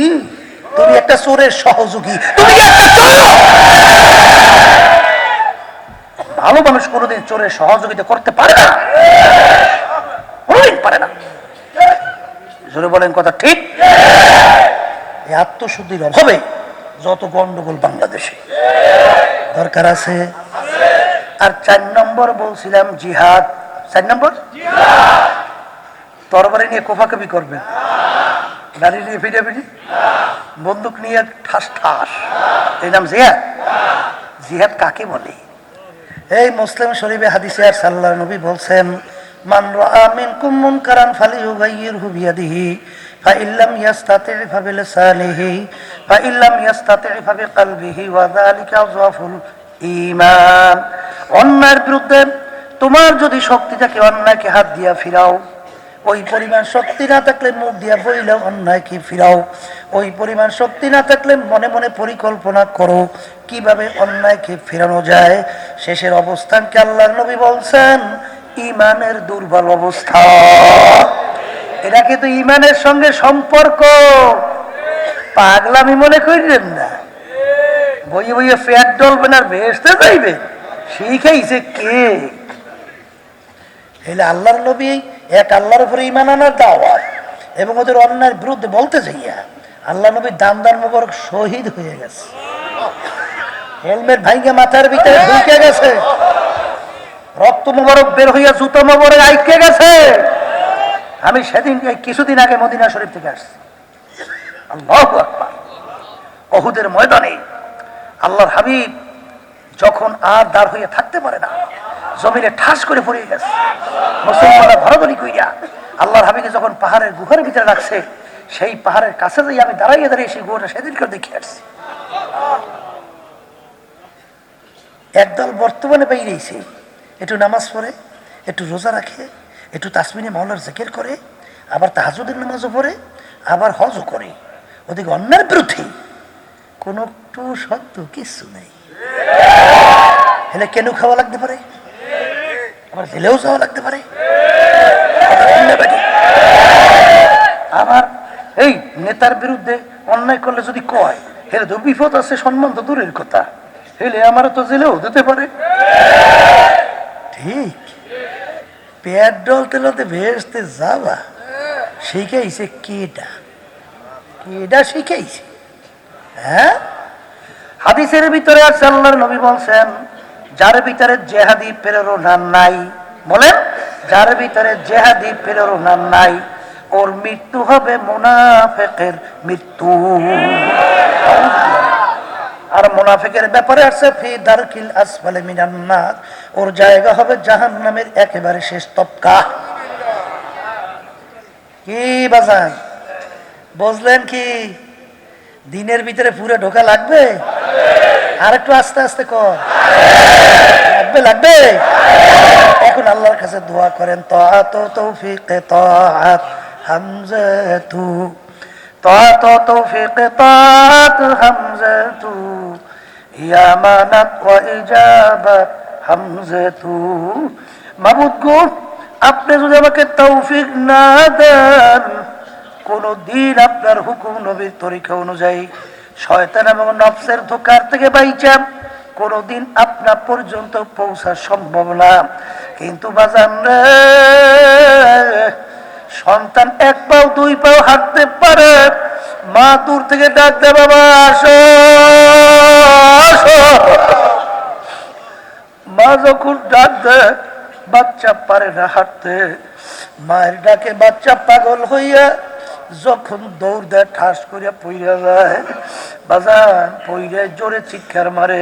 তুমি একটা চোরের সহযোগী, তুমি একটা চোর। ভালো মানুষ কোনোদিন চোরের সহযোগিতা করতে পারে না, পারে না। জোরে বলেন কথা ঠিক? এই আত্মশুদ্ধির অভাবে যত গন্ডগোল বাংলাদেশে দরকার আছে। আর 4 নম্বর বলছিলাম জিহাদ। 4 নম্বর তরবারি নিয়ে কোফাকবি করবেন, গাড়ি নিয়ে ফিটাফিটি, বন্দুক নিয়ে ঠাস ঠাস, এই নাম জিহাদ। জিহাদ কাকে বলে? এই মুসলিম শরীফে হাদিসে আর সাল্লাল্লাহু নবী বলছেন, মান রাআ মিনকুম মুনকারান ফালিয়ুগাইয়িরহু বিয়াদিহি ফাইল্লাম ইয়াস্তাতি' ফাবিলিসানিহি ফাইল্লাম ইয়াস্তাতি' ফাবিকলবিহি ওয়া যালিকা আযওয়াফুল ঈমান। অন্যায়ের বিরুদ্ধে তোমার যদি শক্তি থাকে অন্যায়কে হাত দিয়া ফিরাও, ওই পরিমাণ শক্তি না থাকলে মুখ দিয়া বইলেও অন্যায়কে ফিরাও। ওই পরিমাণ শক্তি না থাকলে মনে মনে পরিকল্পনা করো কিভাবে অন্যায়কে ফেরানো যায়। শেষের অবস্থানকে আল্লাহর নবী বলছেন ঈমানের দুর্বল অবস্থা। এটা কিন্তু ঈমানের সঙ্গে সম্পর্ক, পাগলামি মনে করিলেন না। বইয়ে বইয়ে ফ্যাট ডলবেন আর ভেস্তে যাইবে, শিখাইছে কে? এলে আল্লাহর নবী এক আল্লাহর উপরে ঈমান আনার দাওয়াত এবং ওদের অন্যায়ের বিরুদ্ধে বলতে যাইয়া আল্লাহ নবী দান মোবারক শহীদ হয়ে গেছে, হেলমেট ভাঙ্গে মাথার ভিতরে ঢুকে গেছে, রক্ত মোবারক বের হইয়া জুতো মোবারক আইকে গেছে। আমি সেদিন কিছুদিন আগে মদিনা শরীফ থেকে আসছি। আল্লাহু আকবার। উহুদের ময়দানে আল্লাহর হাবিব যখন আর দাঁড় হইয়া থাকতে পারে না, জমিনে ঠাস করে পড়ে গেছে, মুসলমানরা ধরাধরি কইরা আল্লাহর হাবিবকে যখন পাহাড়ের গুহার ভিতরে রাখছে, সেই পাহাড়ের কাছে যাই আমি দাঁড়িয়ে সেই গুহাটা সেদিন করে দেখে আসছি। একদল বর্তমানে বাইরেছে, একটু নামাজ পড়ে, একটু রোজা রাখে, একটু তাসমিনে মাওলার জিকির করে, আবার তাহাজ্জুদের নামাজও পড়ে, আবার হজও করে। ওদিকে অন্যায়ের বিরুদ্ধে কোনো একটু শব্দ কিছু নেই। হেলে কেন খাওয়া লাগতে পারে, আবার জেলেও যাওয়া লাগতে পারে। আবার এই নেতার বিরুদ্ধে অন্যায় করলে যদি কয় হেলে তো বিপদ আছে, সম্মান তো দূরের কথা, হেলে আমার তো জেলেও দিতে পারে। ঠিক পেট ডলতে ডলতে ভেস্তে যাবা শিখাইছে কেটা? কেটা শিখাইছে? হ্যাঁ, হাদিসের ভিতরে আছে আল্লাহর নবী বলছেন যার ভিতরে জেহাদি প্রেরণা নাই, বলেন যার ভিতরে জেহাদি প্রেরণা নাই ওর মৃত্যু হবে মুনাফিকের মৃত্যু। আর মুনাফিকের ব্যাপারে আছে ফি দারকিল আসফালি মিনান নার, ওর জায়গা হবে জাহান্নামের একেবারে শেষ তবকা। কি বাজান বুঝলেন? কি দিনের ভিতরে পুরো ঢোকা লাগবে? আর একটু আস্তে আস্তে কর, লাগবে লাগবে। এখন আল্লাহর কাছে দোয়া করেন তাআত তৌফিক তাআত হামজাতু, তাআত তৌফিক তাআত হামজাতু, ইয়া মানাত ওয়া ইজাবাত হামজাতু। মাবুদ গো, আপনি যদি আমাকে তৌফিক না দেন, কোনদিন আপনার হুকুম নবীর তরিকা অনুযায়ী শয়তান এবং নফসের ধোঁকার থেকে বাইচা কোনদিন আপনা পর্যন্ত পৌঁছা সম্ভব না। কিন্তু বাজান রে, সন্তান এক পাও দুই পাও হাঁটতে পারে, মা দূর থেকে ডাক দে বাবা আসো আসো। মা যখন ডাক দেয় বাচ্চা পারে না হাঁটতে, মায়ের ডাকে বাচ্চা পাগল হইয়া যখন দৌড় দেয় ঠাস করিয়া পইরা যায়, বাজান পইরা জোরে চিৎকার মারে।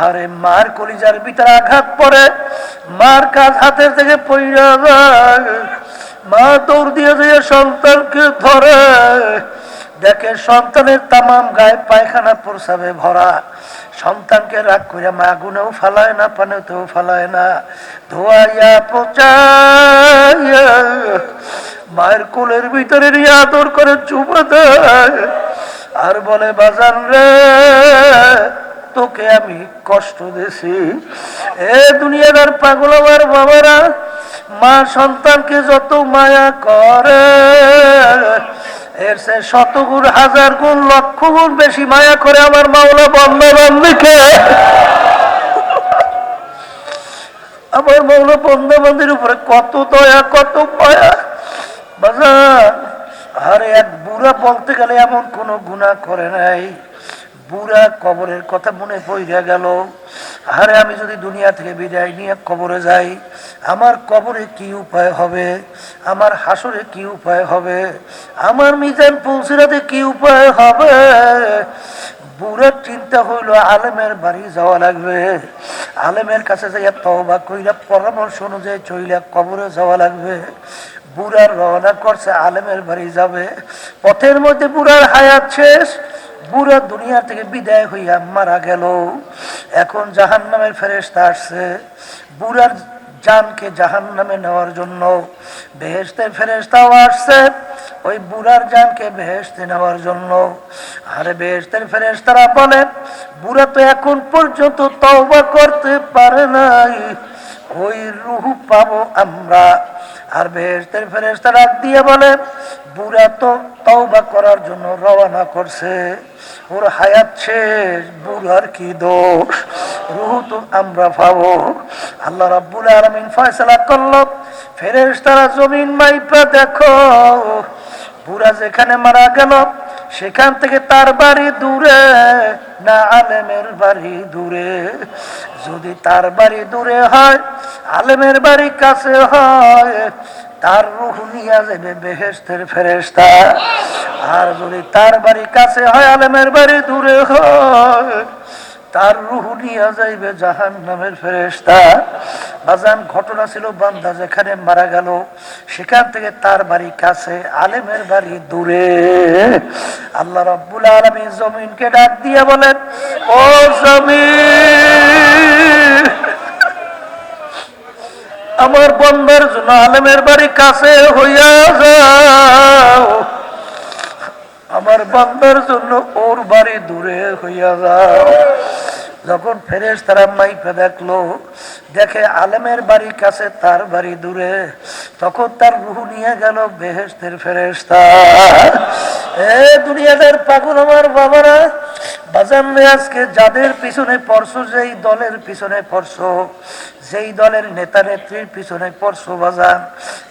আরে মার কলিজার ভিতরে আঘাত পড়ে, মার কাজ হাতের থেকে পইরা যায়। মা দৌড় দিয়ে দিয়ে সন্তানকে ধরে, দেখে সন্তানের তামাম গায়ে পায়খানা প্রসাবে ভরা। সন্তানকে রাগ করে মা আগুনেও ফালায় না, পানেতেও ফালায় না, ধোয়াইয়া পচাইয়া মায়ের কোলের ভিতরে নিয়ে আদর করে চুমা দেয় আর বলে বাজান রে, তোকে আমি কষ্ট দিছি। এ দুনিয়াদার পাগল আমার বাবারা, মা সন্তানকে যত মায়া করে এর সে শত গুণ হাজার গুণ লক্ষ গুণ বেশি মায়া করে আমার মাওলা বান্দা বান্দীকে। আমার মাওলা বান্দা বান্দীর উপরে কত দয়া কত মায়া বাজান। আরে এক বুড়া বলতে গেলে এমন কোন গুনাহ করে নাই, বুড়া কবরের কথা মনে পড়ে গেল। আরে আমি যদি দুনিয়া থেকে বিদায় নিয়ে কবরে যাই, আমার কবরে কি উপায় হবে, আমার হাসরে কি উপায় হবে, আমার মিজান পুলসিরাতে কি উপায় হবে। বুড়ার চিন্তা হইল আলেমের বাড়ি যাওয়া লাগবে, আলেমের কাছে যাইয়া তওবা কইরা পরামর্শ অনুযায়ী চইলা কবরে যাওয়া লাগবে। বুড়ার রওনা করছে আলেমের বাড়ি যাবে, পথের মধ্যে বুড়ার হায়াত শেষ, বুড়া দুনিয়া থেকে বিদায় হইয়া মারা গেল। এখন জাহান্নামের ফেরেশতা আসছে, বুড়ার জানকে জাহান্নামে নেওয়ার জন্য। বেহেশতের ফেরেশতাও আসছে ওই বুড়ার জানকে বেহেশতে নেওয়ার জন্য। আরে বেহেশতের ফেরেশতারা বলে বুড়া তো এখন পর্যন্ত তওবা করতে পারে নাই, ওই রূহ পাবো আমরা। আর বেহেশতের ফেরেশতা ডাক দিয়ে বলে বুড়া তো তওবা করার জন্য রওনা করছে, ওর হায়াত শেষ, বুড়ার কি দোষ, রূহ তো আমরা পাবো। আল্লাহ রাব্বুল আলামিন ফয়সালা করলো ফেরেশতারা জমিন মাইপা দেখো, বুড়া যেখানে মারা গেল সেখান থেকে তার বাড়ি দূরে না আলেমের বাড়ি দূরে? যদি তার বাড়ি দূরে হয়, আলেমের বাড়ি কাছে হয়, তার রূহ নিয়ে যাবে বেহেশতের ফেরেশতা। আর যদি তার বাড়ি কাছে হয়, আলেমের বাড়ি দূরে হয়, তার রূহ নিয়ে যাইবে জাহান্নামের ফেরেশতা। বাজান ঘটনা ছিল বান্দা যেখানে মারা গেল সেখান থেকে তার বাড়ি কাছে, আলেমের বাড়ি দূরে। আল্লাহ রাব্বুল আলামিন জমিনকে ডাক দিয়ে বলেন ও জমিন, আমার বান্দার জন্য আলেমের বাড়ি কাছে হইয়া যাও, আমার বান্দার জন্য ওর বাড়ি দূরে হইয়া যাও। যখন ফেরেশতারা মাইপা দেখলো, দেখে আলেমের বাড়ি কাছে তার বাড়ি দূরে, তখন তার রূহ নিয়ে গেল বেহেশতের ফেরেশতা। এ দুনিয়াদের পাগল আমার বাবারা, বাজান আজকে যাদের পিছনে পড়ছো, যেই দলের পিছনে পড়ছো, যেই দলের নেতা নেত্রীর পিছনে পড়ছো, বাজান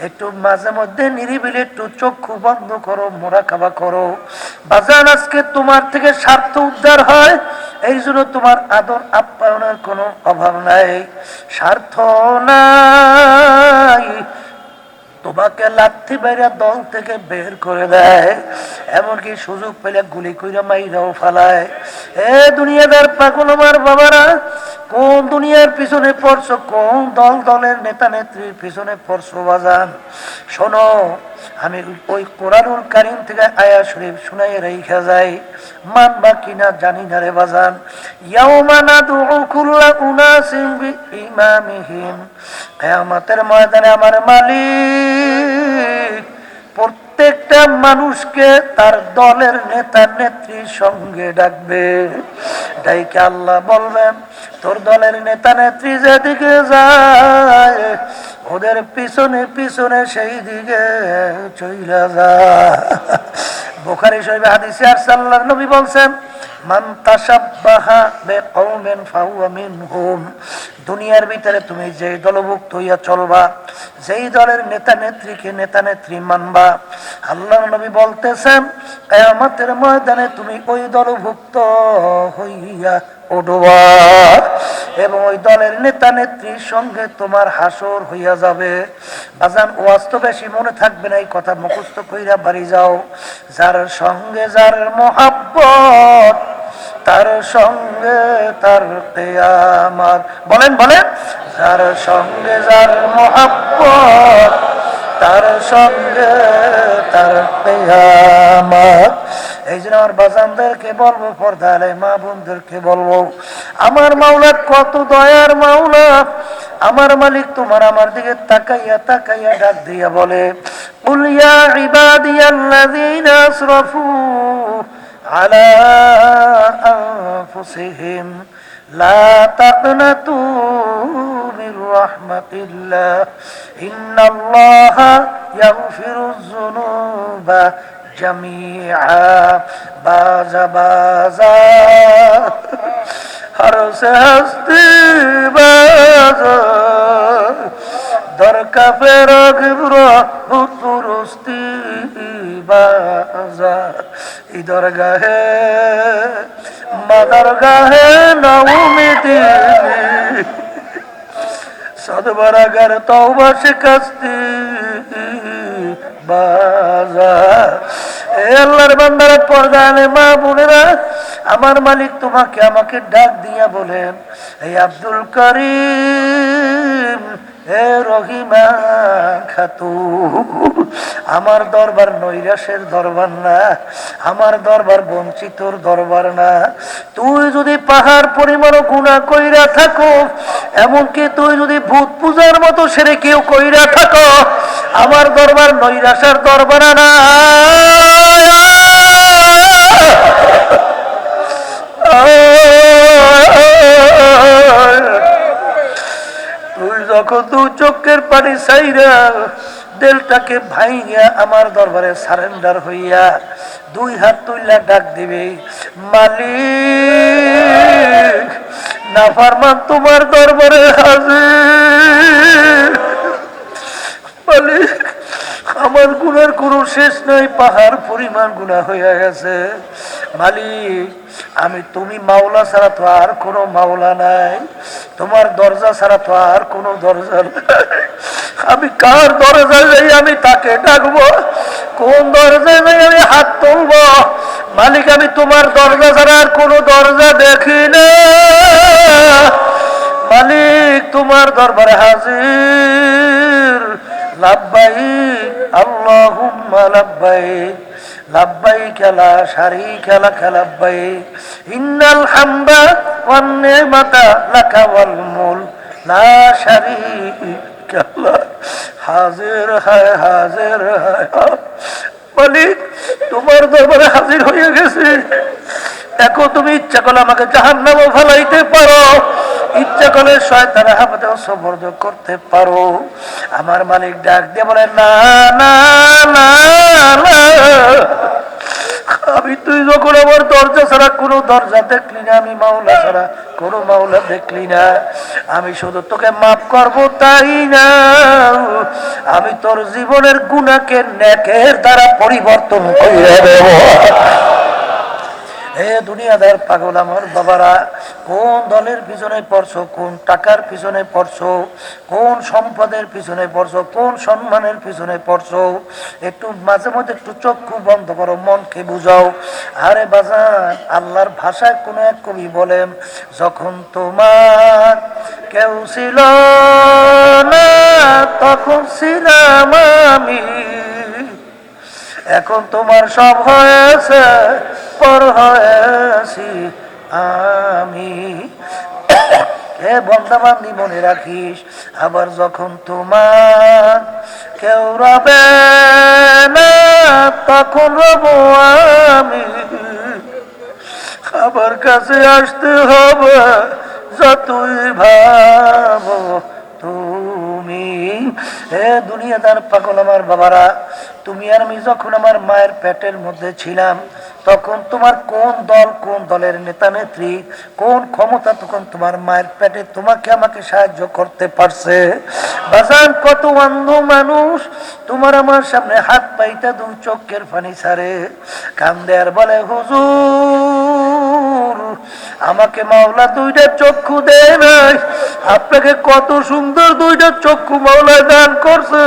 একটু মাঝে মধ্যে নিরিবিলি একটু চক্ষু বন্ধ করো, মুরাকাবা করো। বাজান আজকে তোমার থেকে স্বার্থ উদ্ধার হয়, এই জন্য তোমার আদর আপ্যায়নের কোনো অভাব নাই, স্বার্থ নাই। তোমাকে লাথি বাইরা দল থেকে বের করে দেয়, এমনকি সুযোগ পেলে গুলি কইরা মাইরাও ফালায়। এ দুনিয়াদার পাগল আমার বাবারা, কোন দুনিয়ার পিছনে পড়ছো, কোন দলের নেতা নেত্রীর পিছনে পড়ছো? বাজান শোনো, আমি ওই কোরআনুল কারীম থেকে আয়াত শরীফ শুনাই রাইখা যাই, মানবা কিনা জানি না রে বাজান। ইয়াউমা নাদউ কুল্লা উনাসিন বিইমামিহিম, কিয়ামতের ময়দানে আমার মালিক প্রত্যেকটা মানুষকে তার দলের নেতা নেত্রীর সঙ্গে ডাকবে। ডাইকে আল্লাহ বলবেন তোর দলের নেতা নেত্রী যেদিকে যায়, ওদের পিছনে পিছনে সেই দিকে চইলা যায়। বুখারী শরীফে হাদিসে আসছে, আল্লাহর নবী বলছেন মান তাশাব্বাহা বিকওমিন ফাহুয়া মিনহুম। দুনিয়ার ভিতরে তুমি যেই দলভুক্ত হইয়া চলবা, যেই দলের নেতা নেত্রীকে নেতা নেত্রী মানবা, আল্লাহর নবী বলতেছেন কিয়ামতের ময়দানে তুমি ওই দলভুক্ত হইয়া উঠবা এবং ওই দলের নেতা নেত্রীর সঙ্গে তোমার হাসর হইয়া যাবে। বাজান ওয়াজ তো বেশি মনে থাকবে না, এই কথা মুখস্থ কইরা বাড়ি যাও। যার সঙ্গে যার মোহাব্বত, তার সঙ্গে তার কিয়ামত। বলেন বলেন, যার সঙ্গে যার মোহাব্বত, তার সঙ্গে তার কিয়ামত। এই জন্য আমার বাজানদেরকে বলবো, পর্দালে মা বোনদেরকে বলবো, আমার মাওলা কত দয়ার মাওলা। আমার মালিক তোমার আমার দিকে তাকাইয়া তাকাইয়া ডাক দিয়া বলে কুল ইয়া ইবাদিয়াল্লাযীনা আসরাফু আলা আনফুসিহিম লা তাকনাতু মির রাহমাতিল্লাহ ইন্নাল্লাহা ইয়াগফিরুয যুনুবা জামিআ। বাজা বাজা হর সে হস্তি বাজা দরকা ফেরো গিবরো হুতুরস্তি বাজা। এই দরগাহে মা দরগাহে নাউমিদি সদবরাগার তওবা শিকাস্তি বাজা। এ আল্লাহর বান্দারা, পর্দানে মা বোনেরা, আমার মালিক তোমাকে আমাকে ডাক দিয়া বলেন এই আব্দুল করিম এ রহিমা খাতু, আমার দরবার নৈরাশের দরবার না, আমার দরবার বঞ্চিতর দরবার না। তুই যদি পাহাড় পরিমাণ গুনাহ কইরা থাকো, এমনকি তুই যদি ভূত পূজার মতো সেরে কেউ কইরা থাকো, আমার দরবার নৈরাশের দরবার না। তুই যখন তুই চোখের পানি চাইরা দিলটাকে ভাইয়া আমার দরবারে সারেন্ডার হইয়া দুই হাত তুইলা ডাক দিবে, মালিক নাফরমান তোমার দরবারে হাজির। মালিক আমার গুনার কোনো শেষ নাই, পাহাড় পরিমাণ গুনাহ হইয়া গেছে। মালিক আমি তুমি মাওলা ছাড়া তো আর কোনো মাওলা নাই, তোমার দরজা ছাড়া তো আর কোনো দরজা নাই। আমি কার দরজায় যাই আমি তাকে ডাকবো, কোন দরজায় যাই আমি হাত তুলবো? মালিক আমি তোমার দরজা ছাড়া আর কোনো দরজা দেখি না। মালিক তোমার দরবারে হাজির। লাব্বাইক আল্লাহুম্মা লাব্বাইক, লাব্বাইক লা শারীকা লাক লাব্বাইক, ইন্নাল হামদা ওয়ান নি'মাতা লাকা ওয়াল মুলক লা শারীকা লাক। হাজির হায় হাজির হায়। মালিক তোমার দরবারে হাজির হয়ে গেছে। এখন তুমি ইচ্ছা করলে আমাকে জাহান্নামে ফেলাইতে পারো, ইচ্ছা করলে শয়তানের হাতে সবর্দ করতে পারো। আমার মালিক ডাক দিয়ে বলে, না না না না, আমি তুই যখন আমার দরজা ছাড়া কোনো দরজা দেখলি না, আমি মাওলা ছাড়া কোনো মাওলা দেখলি না, আমি শুধু তোকে মাফ করবো তাই না, আমি তোর জীবনের গুনাহকে নেকের দ্বারা পরিবর্তন করে দেব। হে দুনিয়াদার পাগল আমার বাবারা, কোন দলের পিছনে পড়ছো, কোন টাকার পিছনে পড়ছো, কোন সম্পদের পিছনে পড়ছো, কোন সম্মানের পিছনে পড়ছো? একটু মাঝে মধ্যে একটু চক্ষু বন্ধ করো, মনকে বুঝাও। আরে বাজান, আল্লাহর ভাষায় কোন এক কবি বলেন, যখন তোমার কেউ ছিল না তখন ছিলাম আমি, এখন তোমার সব হয়েছে পর হয়েছি আমি। হে বন্দাবান্দি মনে রাখিস, আবার যখন তোমার কেউ রবে না তখন রব আমি, আবার কাছে আসতে হবে যতই ভাবো তুমি। হে দুনিয়াদার পাগল আমার বাবারা, তুমি আর আমি যখন আমার মায়ের পেটের মধ্যে ছিলাম, তখন তোমার কোন দল, কোন দলের নেতা নেত্রী, কোন ক্ষমতা তখন তোমার মায়ের পেটে তোমাকে আমাকে সাহায্য করতে পারছে? বাজান, কত অন্ধ মানুষ তোমার আমার সামনে হাত পাইতা দুই চোখের পানি ছাড়ে, কান্দে আর বলে, হুজুর আমাকে মাওলা দুইটা চক্ষু দেয় নাই, আপনাকে কত সুন্দর দুইটা চক্ষু মাওলা দান করছে,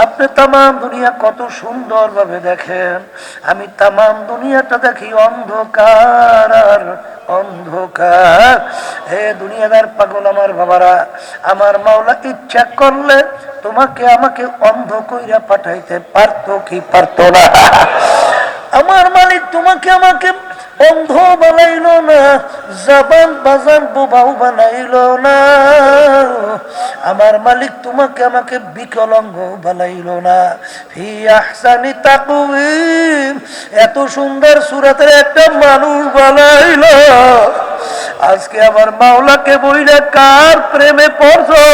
আপনি তামাম দুনিয়া কত সুন্দর ভাবে দেখেন, আমি তামাম দুনিয়াটা দেখি অন্ধকার আর অন্ধকার। হে দুনিয়াদার পাগল আমার বাবারা, আমার মাওলা ইচ্ছা করলে তোমাকে আমাকে অন্ধ কইরা পাঠাইতে পারতো কি পারতো না? আমার মালিক তোমাকে আমাকে অন্ধ বানাইল না, জবান বাজান বোবাও বানাইল না। আমার মালিক তোমাকে আমাকে বিকলাঙ্গ বানাইল না। ফি আহসানি তাকওয়িম, এত সুন্দর সুরাতের একটা মানুষ বানাইল। আজকে আমার মাওলাকে বইলে কার প্রেমে পড়ছো,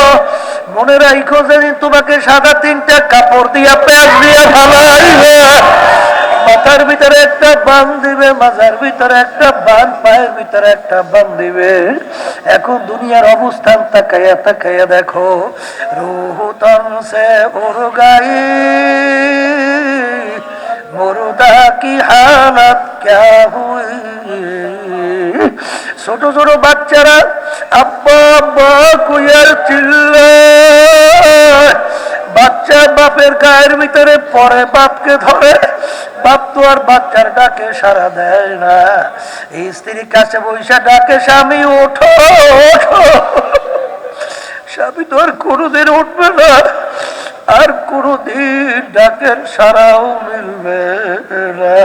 মনে রাখো যেদিন তোমাকে সাদা তিনটা কাপড় দিয়া প্যাঁচ দিয়া ভালাইবে, মাথার ভিতরে একটা বান দিবে, মাথার ভিতরে একটা বান, পায়ের ভিতরে একটা বান দিবে। এখন দুনিয়ার অবস্থান তাকাইয়া তাকাইয়া দেখো, রূহ তন সে উড় গাই, মুর্দা কি হালত ক্যা হুই। ছোট ছোট বাচ্চারা আব্বা আব্বা কইয়ার চিল্লায়, বাচ্চা বাপের গায়ের ভিতরে পড়ে, বাপকে ধরে, বাপ তো আর বাচ্চার ডাকে সাড়া দেয় না। এই স্ত্রীর কাছে বৈশা ডাকে, স্বামী ওঠো ওঠো। স্বামী তো আর কোনোদিন উঠবে না, আর কোনদিন ডাকের সারাও মিলবে না।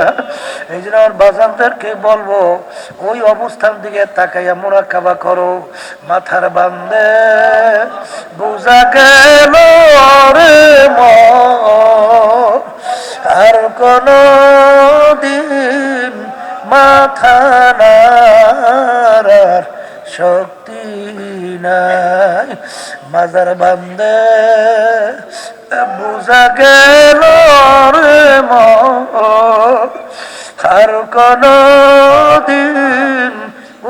এই জন্য আমার বাজানদেরকে বলবো, ওই অবস্থান দিকে তাকাইয়া মুরাকাবা করো। মাথার বান্দে বুঝা গেল রে মন, আর কোন দিন মাথা নাড়ার শক্তি নাই। মাজার বান্দে বুঝা গেল রে মন, আর কোন দিন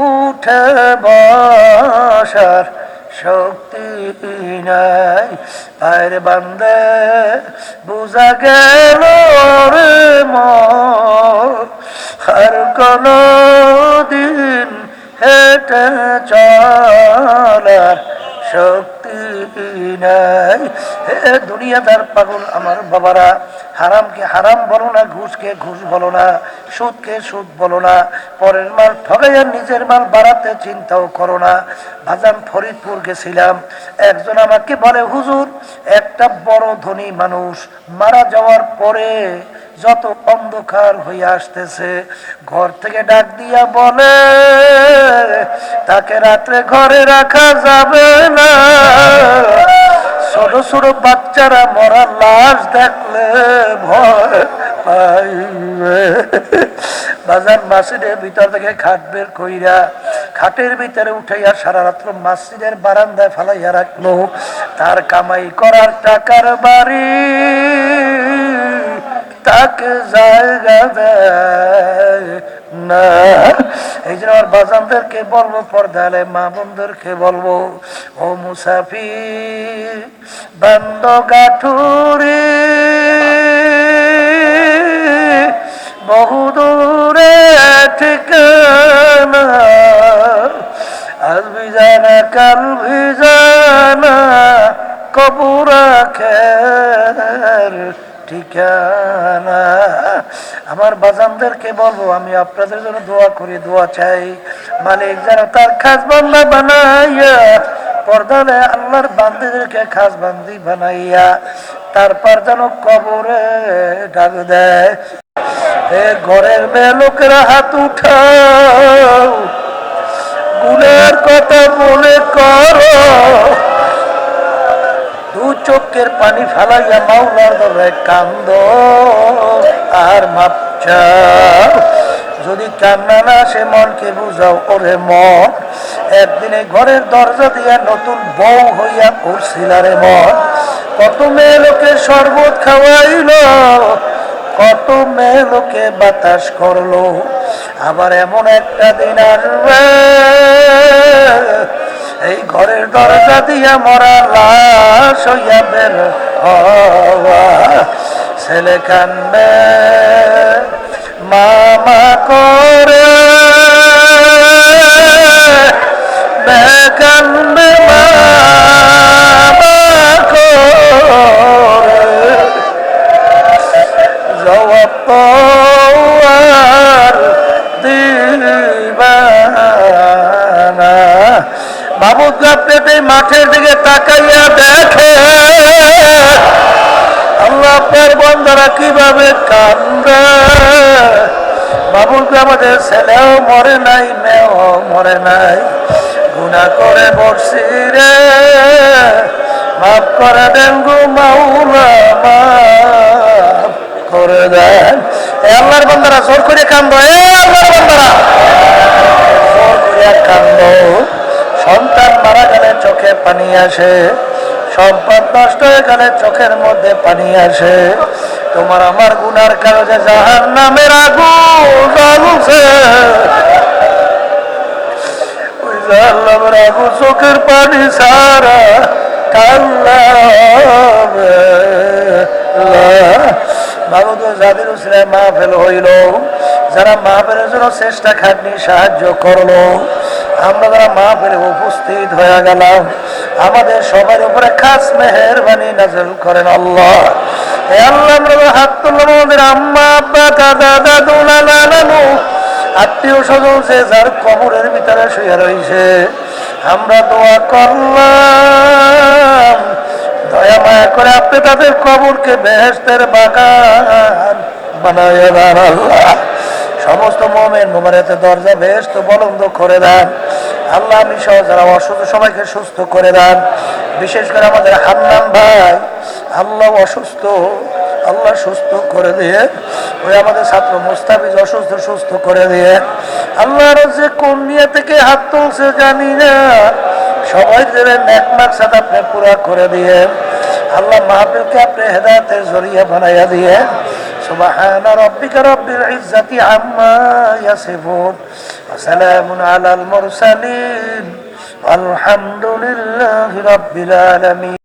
উঠে বসার শক্তি নাই। পায়ের বান্দে বুঝা গেল রে মন, আর কোন দিন হেঁটে চলার শক্তি নাই। হে দুনিয়াদার পাগল আমার বাবারা, হারামকে হারাম বলো না, ঘুষকে ঘুষ বলো না, সুদকে সুদ বলো না, পরের মাল ঠগাইয়া নিজের মাল বাড়াতে চিন্তাও করো না। ভাজান ফরিদপুর গেছিলাম, একজন আমাকে বলে, হুজুর একটা বড় ধনী মানুষ মারা যাওয়ার পরে যত অন্ধকার হয়ে আসতেছে, ঘর থেকে ডাক দিয়া বলে তাকে রাত্রে ঘরে রাখা যাবে না, ছোট ছোট বাচ্চারা মরা লাশ দেখলে ভয় পাইবে। বাজার মসজিদের ভিতর থেকে খাট বের কইরা খাটের ভিতরে উঠাইয়া সারা রাত্র মসজিদের বারান্দায় ফালাইয়া রাখলো। তার কামাই করার টাকার বাড়ি তাকে জায়গা দেয় না। এই জন্য আমার বাজানদেরকে বলবো, পর্দালে মা বোনদেরকে বলবো, ও মুসাফির বান্দ গাঠুরি বহুদূরে ঠিকানা, আজ ভিজানা কাল ভিজানা কবর আখের ঠিকানা। আমার বাজানদেরকে বলবো, আমি আপনাদের জন্য দোয়া করি, দোয়া চাই, মালিক যেন তার খাস বান্দা বানাইয়া, পর্দালে আল্লাহর বান্দিদেরকে খাস বান্দি বানাইয়া তারপর যেন কবরে ডাক দেয়। এ ঘরের মেয়ে লোকেরা হাত উঠাও, গুণের কথা মনে করো, দু চোখের পানি ফালাইয়া মাওলার দরে কান্দ আর মাপ চাও। যদি কান্না না সে মনকে বুঝাও, ওরে মন একদিনে ঘরের দরজা দিয়া নতুন বউ হইয়া উঠছিলারে মন। কত মেয়ে লোকে শরবত খাওয়াইল, কত মেয়ে লোকে বাতাস করলো, আবার এমন একটা দিন আসবে এই ঘরের দরজা দিয়া মরা লাশ হইয়া বের হওয়া। ছেলে কান্দে মামা করে, কান্দে মামা করে, জবাব আর দিবা না। বাবুদ আপনি মাঠের দিকে তাকাইয়া দেখে আল্লাহ আপনার বন্দারা কিভাবে কান্দে। বাবুল আমাদের ছেলেও মরে নাই, মেয়েও মরে নাই, গুনাহ করে বসছি রে, মাফ করে দেন গো মাওলা, মাফ করে দেন। আল্লাহর বান্দারা জোর করে কান্দো, আল্লাহর বান্দারা জোর করে কান্দো। সন্তান মারা গেলে চোখে পানি আসে, সম্পদ নষ্ট হয়ে গেলে চোখের মধ্যে পানি আসে। তোমার আমার গুনার কারণে জাহান্নামের আগুন জ্বলছে, ওই জাহান্নামের আগুন চোখের পানি ছাড়া কান্নাবে না। বাবু তো যাদের উসিলে মাহফিল হইল, যারা মাহফিলের জন্য চেষ্টা খাটনি সাহায্য করলো, আমরা যারা মাহফিলে উপস্থিত হয়ে গেলাম, আমাদের সবার উপরে খাস মেহেরবানি নাযিল করেন আল্লাহ। হে আল্লাহ, আমরা হাত তুললাম, আমাদের আম্মা আব্বা দাদা দাদু নানা নানু আত্মীয় স্বজন যে যার কবরের ভিতরে শুয়ে রয়েছে, আমরা দোয়া করলাম, দয়া মায়া করে আপনি তাদের কবরকে বেহেশতের বাগান বানায় দেন আল্লাহ। সমস্ত মুমিন মুমিনাতের দরজা বেহেশত বলন্দ করে দেন আল্লাহ। আমি সহ যারা অসুস্থ সবাইকে সুস্থ করে দেন। বিশেষ করে আমাদের হান্নান ভাই আল্লাহ অসুস্থ, আল্লাহ সুস্থ করে দিয়ে, ওই আমাদের ছাত্র মুস্তাফিজ অসুস্থ সুস্থ করে দিয়ে আল্লাহর যে কোন নিয়ে থেকে হাত তুলছে জানি না, সবাই দেবেন নেক মাকসাদ আপনি পুরা করে দিয়ে আল্লাহ। মাহফিলকে আপনি হেদায়েতের জরিয়া বানাইয়া দিয়ে। সুবহান রাব্বিকা রাব্বিল ইজ্জাতি আম্মা ইয়াসিফুন ওয়া সালামুন আলাল মুরসালিন আলহামদুলিল্লাহি রাব্বিল আলামিন।